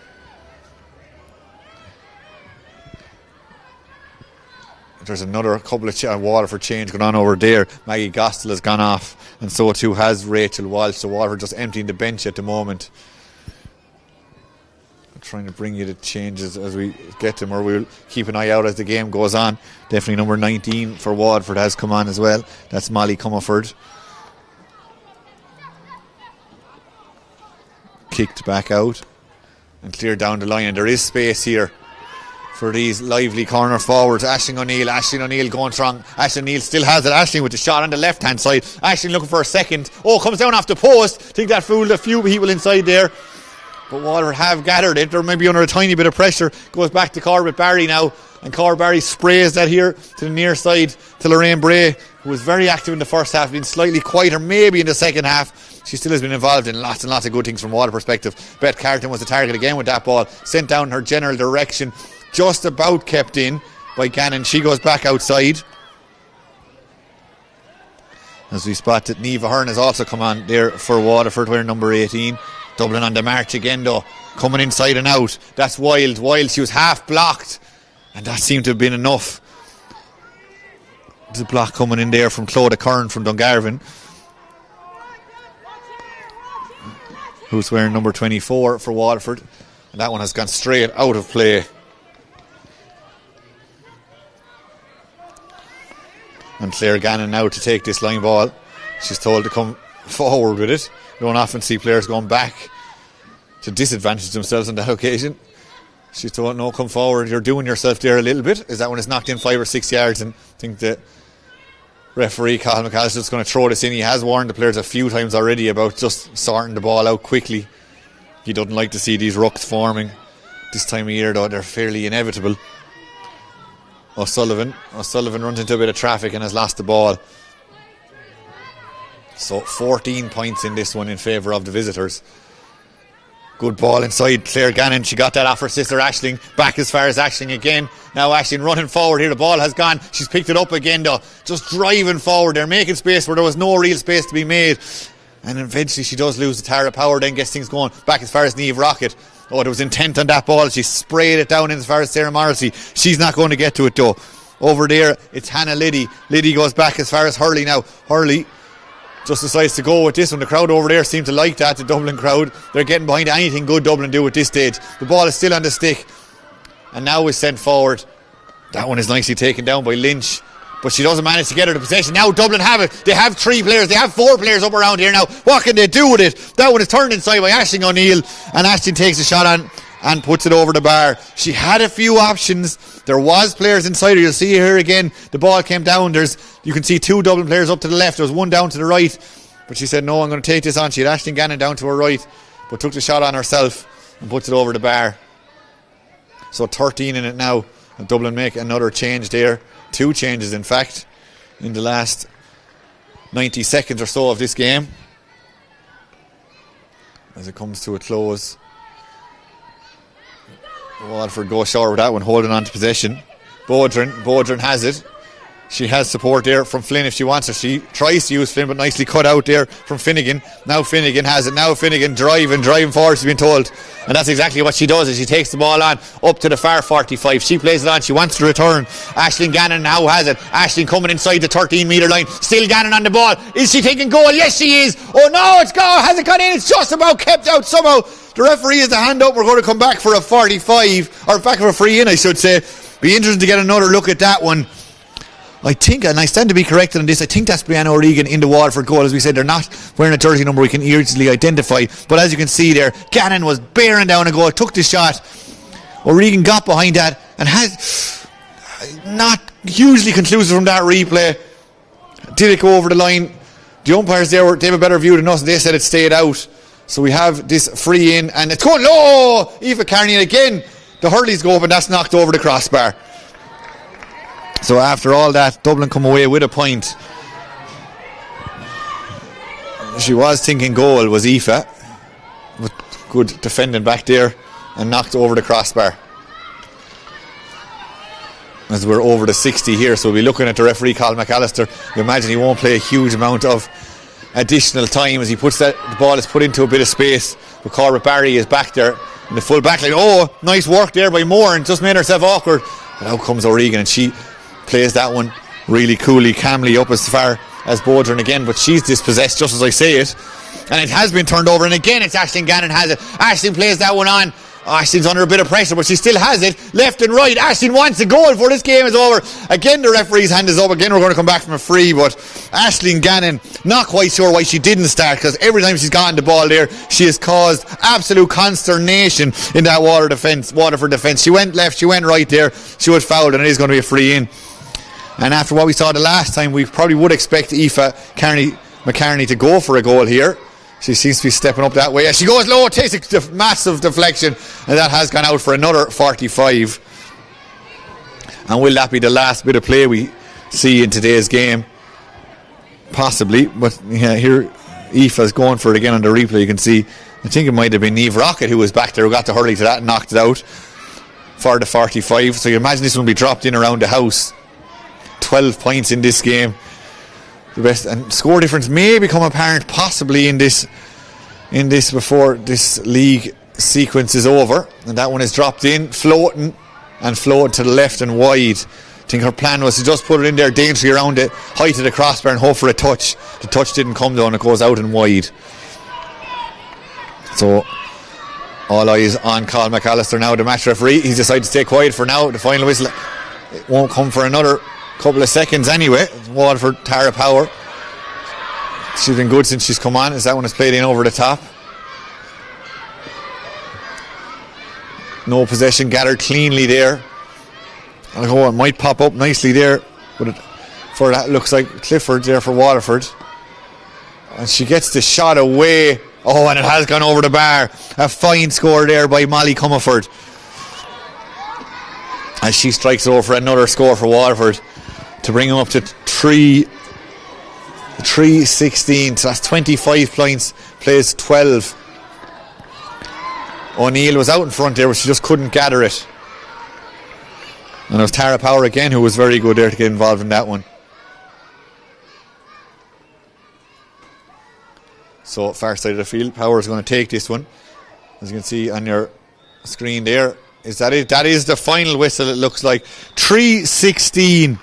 There's another couple of Waterford change going on over there. Maggie Gostel has gone off, and so too has Rachel Walsh. So Waterford just emptying the bench at the moment. Trying to bring you the changes as we get them, or we'll keep an eye out as the game goes on. Definitely number 19 for Waterford has come on as well. That's Molly Comerford. Kicked back out and cleared down the line, and there is space here for these lively corner forwards. Aisling O'Neill going strong. Aisling O'Neill still has it. Aisling with the shot on the left hand side. Aisling looking for a second. Comes down off the post. Think that fooled a few people inside there. But Waterford have gathered it. They're maybe under a tiny bit of pressure. Goes back to Corbett Barry now. And Corbett Barry sprays that here to the near side to Lorraine Bray, who was very active in the first half, been slightly quieter maybe in the second half. She still has been involved in lots and lots of good things from Waterford perspective. Bet Carton was the target again with that ball. Sent down in her general direction. Just about kept in by Gannon. She goes back outside. As we spot that Niamh Ahern has also come on there for Waterford, wearing number 18. Dublin on the march again though, coming inside and out. That's Wild. She was half blocked, and that seemed to have been enough. There's a block coming in there from Clodagh Kern from Dungarvan, who's wearing number 24 for Waterford, and that one has gone straight out of play. And Claire Gannon now to take this line ball. She's told to come forward with it. You don't often see players going back to disadvantage themselves on that occasion. She's told, no, come forward, you're doing yourself there a little bit. Is that when it's knocked in 5 or 6 yards? And I think the referee, Cathal McAllister, is going to throw this in. He has warned the players a few times already about just sorting the ball out quickly. He doesn't like to see these rucks forming. This time of year, though, they're fairly inevitable. O'Sullivan runs into a bit of traffic and has lost the ball. So 14 points in this one in favour of the visitors. Good ball inside Claire Gannon. She got that off her sister Aisling. Back as far as Aisling again. Now Aisling running forward here. The ball has gone. She's picked it up again though. Just driving forward there, making space where there was no real space to be made. And eventually she does lose the Tara power, then gets things going. Back as far as Niamh Rockett. There was intent on that ball. She sprayed it down in as far as Sarah Morrissey. She's not going to get to it though. Over there it's Hannah Liddy. Liddy goes back as far as Hurley now. Hurley just decides to go with this one. The crowd over there seem to like that, the Dublin crowd. They're getting behind anything good Dublin do at this stage. The ball is still on the stick and now is sent forward. That one is nicely taken down by Lynch, but she doesn't manage to get her to possession. Now Dublin have it. They have 3 players. They have 4 players up around here now. What can they do with it? That one is turned inside by Aisling O'Neill, and Aisling takes a shot on and puts it over the bar. She had a few options. There was players inside her. You'll see here again. The ball came down. You can see 2 Dublin players up to the left. There was one down to the right. But she said, no, I'm going to take this on. She had Aisling Gannon down to her right, but took the shot on herself and puts it over the bar. So 13 in it now. And Dublin make another change there. 2 changes, in fact, in the last 90 seconds or so of this game. As it comes to a close. Waterford go short with that one, holding on to possession. Bodrin has it. She has support there from Flynn if she wants it. She tries to use Flynn, but nicely cut out there from Finnegan. Now Finnegan has it. Now Finnegan driving forward, she's been told. And that's exactly what she does, is she takes the ball on up to the far 45. She plays it on. She wants to return. Aisling Gannon now has it. Aisling coming inside the 13-metre line. Still Gannon on the ball. Is she taking goal? Yes, she is. Oh, no, it's gone. Has it gone in? It's just about kept out somehow. The referee has the hand up. We're going to come back for a 45, or back for a free in, I should say. Be interesting to get another look at that one. I think, and I stand to be corrected on this, I think that's Brianna O'Regan in the Waterford goal. As we said, they're not wearing a jersey number we can easily identify. But as you can see there, Gannon was bearing down a goal, took the shot. O'Regan got behind that and has not hugely conclusive from that replay. Did it go over the line? The umpires there, they have a better view than us. They said it stayed out. So we have this free in, and it's going low. Aoife Carney again. The hurleys go up, and that's knocked over the crossbar. So after all that, Dublin come away with a point. She was thinking goal, was Aoife, with good defending back there, and knocked over the crossbar. As we're over the 60 here, so we'll be looking at the referee, Colin McAllister. You imagine he won't play a huge amount of additional time as he puts that, the ball is put into a bit of space. But Corbett Barry is back there in the full back line. Oh, nice work there by Moore, and just made herself awkward. But out comes O'Regan, and she plays that one really coolly, calmly up as far as Bodrin again, but she's dispossessed just as I say it, and it has been turned over, and again it's Aisling Gannon has it. Aisling plays that one on. Aisling's under a bit of pressure, but she still has it left and right. Aisling wants a goal before this game is over. Again the referee's hand is up. Again we're going to come back from a free, but Aisling Gannon, not quite sure why she didn't start, because every time she's gotten the ball there she has caused absolute consternation in that Waterford defence. She went left, she went right there, she was fouled, and it is going to be a free in. And after what we saw the last time, we probably would expect Aoife McCarney to go for a goal here. She seems to be stepping up that way. As she goes low, takes a massive deflection, and that has gone out for another 45. And will that be the last bit of play we see in today's game? Possibly, but yeah, here Aoife's going for it again on the replay. You can see, I think it might have been Niamh Rockett who was back there, who got the hurley to that and knocked it out for the 45. So you imagine this one will be dropped in around the house. 12 points in this game. The best, and score difference may become apparent possibly in this before this league sequence is over. And that one is dropped in, floating to the left and wide. I think her plan was to just put it in there dangerously around the height of the crossbar and hope for a touch. The touch didn't come though, and it goes out and wide. So all eyes on Colin McAllister now, the match referee. He's decided to stay quiet for now. The final whistle, it won't come for another couple of seconds anyway. Waterford, Tara Power, she's been good since she's come on, as that one is played in over the top. No possession, gathered cleanly there. Oh, it might pop up nicely there, but for that looks like Clifford there for Waterford, and she gets the shot away. Oh, and it has gone over the bar. A fine score there by Molly Comerford, as she strikes over for another score for Waterford to bring them up to 3-16. So that's 25 points, plays 12. O'Neill was out in front there, but she just couldn't gather it. And it was Tara Power again who was very good there to get involved in that one. So far side of the field, Power is going to take this one. As you can see on your screen there, is that it? That is the final whistle, it looks like. 3-16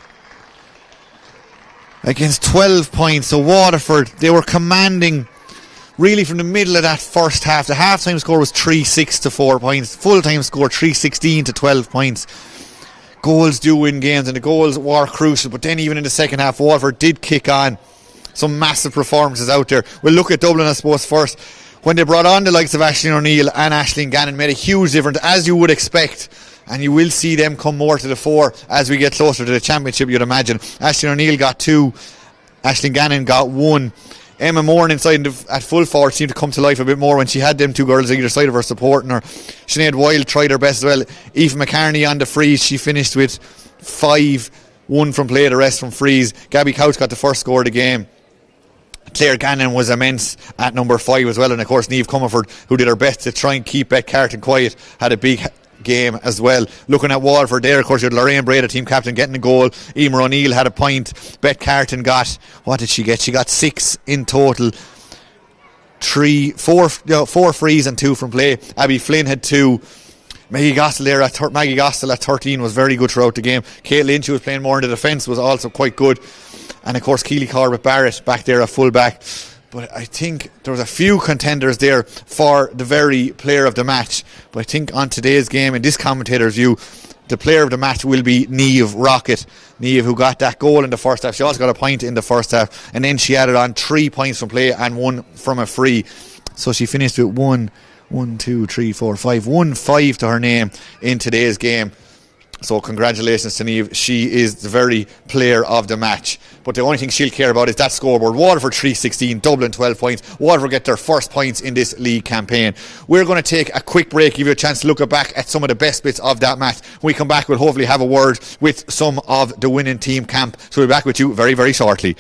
against 12 points. So Waterford, they were commanding really from the middle of that first half. The half-time score was 3-6 to 4 points. Full-time score 3-16 to 12 points. Goals do win games, and the goals were crucial. But then even in the second half, Waterford did kick on. Some massive performances out there. We'll look at Dublin, I suppose, first. When they brought on the likes of Aisling O'Neill and Aisling Gannon, made a huge difference, as you would expect. And you will see them come more to the fore as we get closer to the championship, you'd imagine. Aisling O'Neill got 2. Aisling Gannon got 1. Emma Moore inside at full forward seemed to come to life a bit more when she had them two girls either side of her supporting her. Sinead Wilde tried her best as well. Aoife McCarney on the freeze, she finished with 5, 1 from play, the rest from freeze. Gabby Couch got the first score of the game. Claire Gannon was immense at number 5 as well, and of course Niamh Comerford, who did her best to try and keep Beck Carton quiet, had a big game as well. Looking at Waterford there, of course, you had Lorraine Bray, the team captain, getting a goal. Emer O'Neill had a point. Beth Carton got, what did she get? She got 6 in total. 4 frees and 2 from play. Abby Flynn had 2. Maggie Gostel at 13 was very good throughout the game. Kate Lynch, who was playing more in the defence, was also quite good. And of course Keely Corbett Barrett back there at full back. But I think there was a few contenders there for the very player of the match. But I think on today's game, in this commentator's view, the player of the match will be Niamh Rocket. Niamh, who got that goal in the first half. She also got a point in the first half. And then she added on 3 points from play and 1 from a free. So she finished with 1, 2, 3, 4, 5. 1-5 to her name in today's game. So congratulations to Niamh. She is the very player of the match. But the only thing she'll care about is that scoreboard. Waterford 3-16, Dublin 12 points. Waterford get their first points in this league campaign. We're going to take a quick break, give you a chance to look back at some of the best bits of that match. When we come back, we'll hopefully have a word with some of the winning team camp. So we'll be back with you very, very shortly.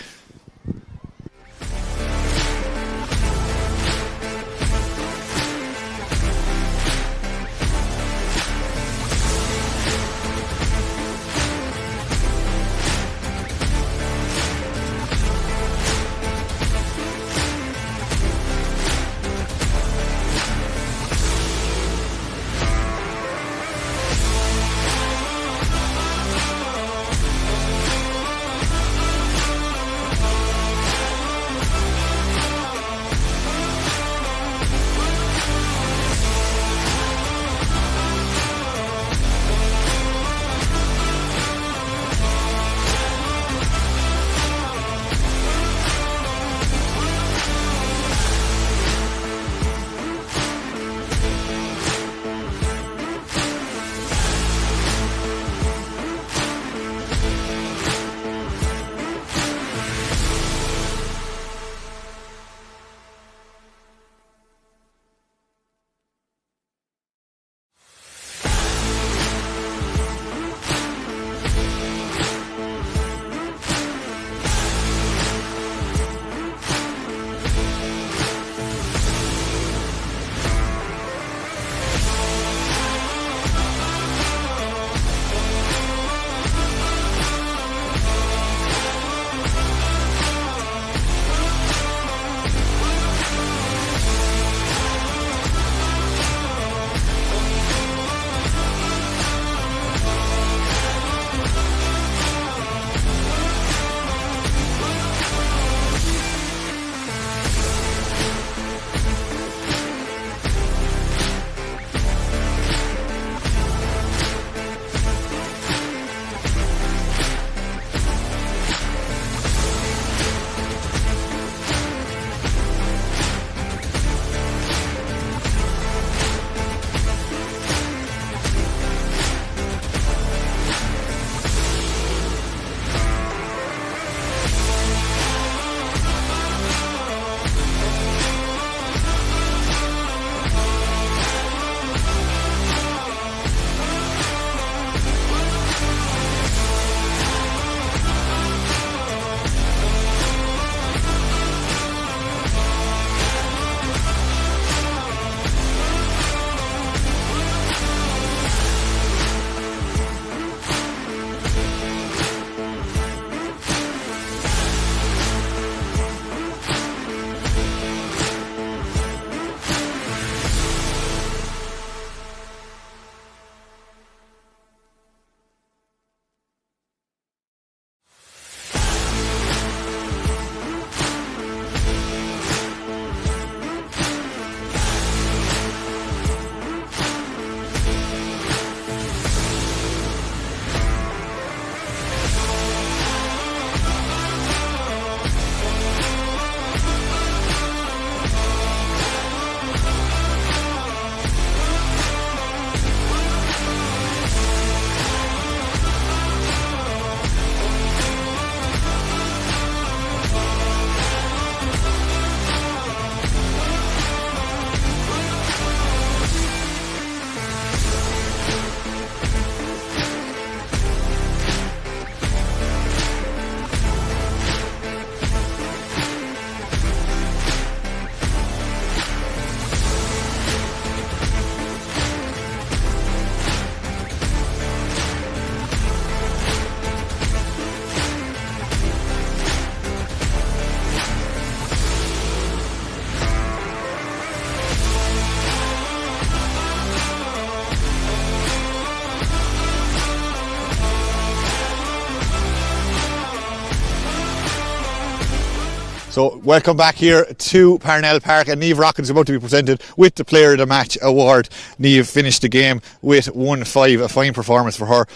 So welcome back here to Parnell Park, and Niamh Rockins is about to be presented with the Player of the Match award. Niamh finished the game with 1-5, a fine performance for her,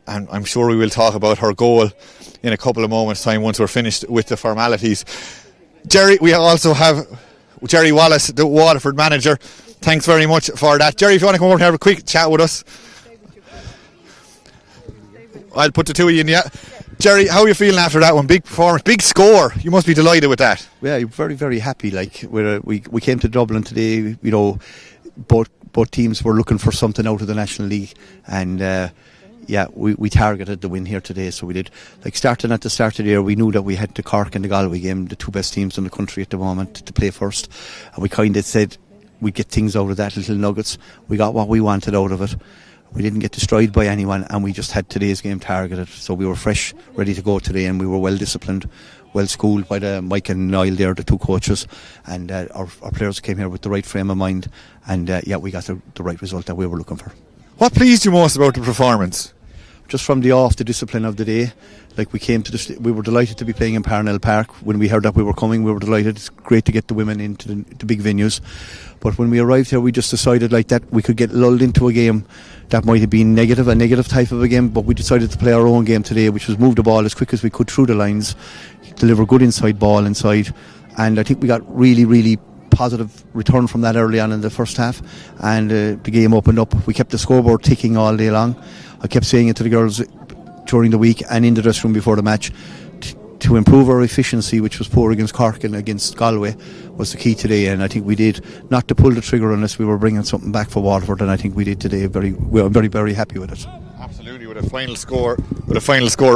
and I'm sure we will talk about her goal in a couple of moments' time once we're finished with the formalities. Jerry, we also have Jerry Wallace, the Waterford manager. Thanks very much for that. Jerry, if you want to come over and have a quick chat with us. I'll put the two of you in, yeah. Jerry, how are you feeling after that one? Big performance, big score. You must be delighted with that. Yeah, very, very happy. Like we came to Dublin today. You know, both teams were looking for something out of the National League, and we targeted the win here today. So we did. Like starting at the start of the year, we knew that we had the Cork and the Galway game, the two best teams in the country at the moment, to play first, and we kind of said we'd get things out of that, little nuggets. We got what we wanted out of it. We didn't get destroyed by anyone, and we just had today's game targeted. So we were fresh, ready to go today, and we were well disciplined, well schooled by Mike and Niall there, the two coaches, and our players came here with the right frame of mind, and we got the right result that we were looking for. What pleased you most about the performance? Just from the off, the discipline of the day. Like we came to we were delighted to be playing in Parnell Park. When we heard that we were coming, we were delighted. It's great to get the women into the big venues. But when we arrived here, we just decided like that we could get lulled into a game that might have been a negative type of a game, but we decided to play our own game today, which was move the ball as quick as we could through the lines, deliver good inside ball inside, and I think we got really, really positive return from that early on in the first half, and the game opened up. We kept the scoreboard ticking all day long. I kept saying it to the girls during the week and in the dressing room before the match, to improve our efficiency, which was poor against Cork and against Galway, was the key today, and I think we did. Not to pull the trigger unless we were bringing something back for Waterford, and I think we did today. I'm very, very happy with it. Absolutely, with a final score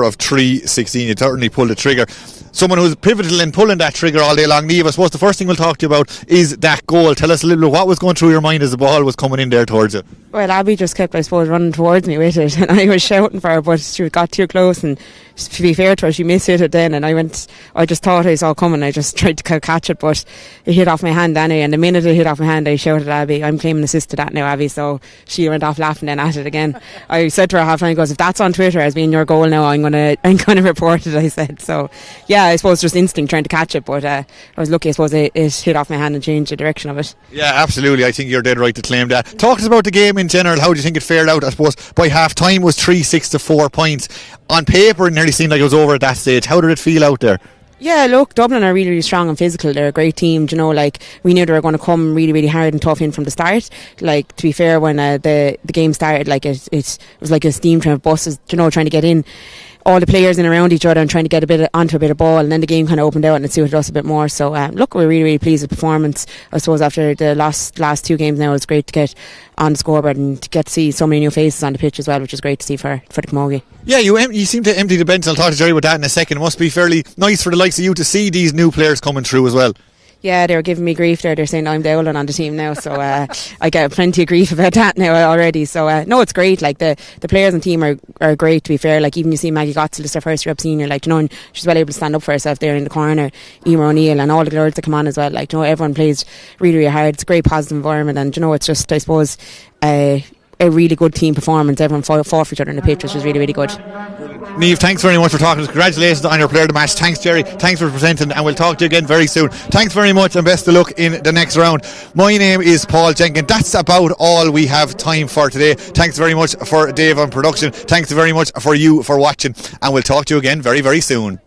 of 3-16, you certainly pulled the trigger. Someone who's pivotal in pulling that trigger all day long, Niamh, I suppose the first thing we'll talk to you about is that goal. Tell us a little bit what was going through your mind as the ball was coming in there towards you. Well, Abby just kept, I suppose, running towards me with it, and I was shouting for her, but she got too close, and to be fair to her, she mishit it then, and I just thought I saw it coming. I just tried to catch it, but it hit off my hand anyway, and the minute it hit off my hand, I shouted at Abby, I'm claiming assist to that now, Abby. So she went off laughing then at it again. I said to her half time, goes, if that's on Twitter as being your goal now, I'm gonna report it, I said. So yeah, I suppose just instinct trying to catch it, but I was lucky, I suppose it hit off my hand and changed the direction of it. Yeah, absolutely, I think you're dead right to claim that. Talk to us about the game in general. How do you think it fared out? I suppose by half time was 3-6 to 4 points. On paper it nearly seemed like it was over at that stage. How did it feel out there? Yeah, look, Dublin are really, really strong and physical. They're a great team, you know, like, we knew they were going to come really, really hard and tough in from the start. Like, to be fair, when the game started, like, it was like a steam train of buses, you know, trying to get in, all the players in around each other and trying to get onto a bit of ball, and then the game kind of opened out and it suited us a bit more. So look, we're really, really pleased with the performance. I suppose after the last two games now, it's great to get on the scoreboard and to get to see so many new faces on the pitch as well, which is great to see for the Camogie. Yeah, you seem to empty the bench, and I'll talk to Jerry about that in a second. It must be fairly nice for the likes of you to see these new players coming through as well. Yeah, they were giving me grief there. They're saying I'm the Owlin on the team now, so I get plenty of grief about that now already. So no, it's great. Like the players and team are great, to be fair. Like even you see Maggie Gotzel, it's her first year up senior. Like, you know, and she's well able to stand up for herself there in the corner. Emer O'Neill and all the girls that come on as well. Like, you know, everyone plays really, really hard. It's a great positive environment, and you know, it's just, I suppose, a really good team performance. Everyone fought for each other on the pitch, which was really, really good. Niamh, thanks very much for talking to us. Congratulations on your player of the match. Thanks, Jerry. Thanks for presenting, and we'll talk to you again very soon. Thanks very much, and best of luck in the next round. My name is Paul Jenkins. That's about all we have time for today. Thanks very much for Dave on production. Thanks very much for you for watching, and we'll talk to you again very, very soon.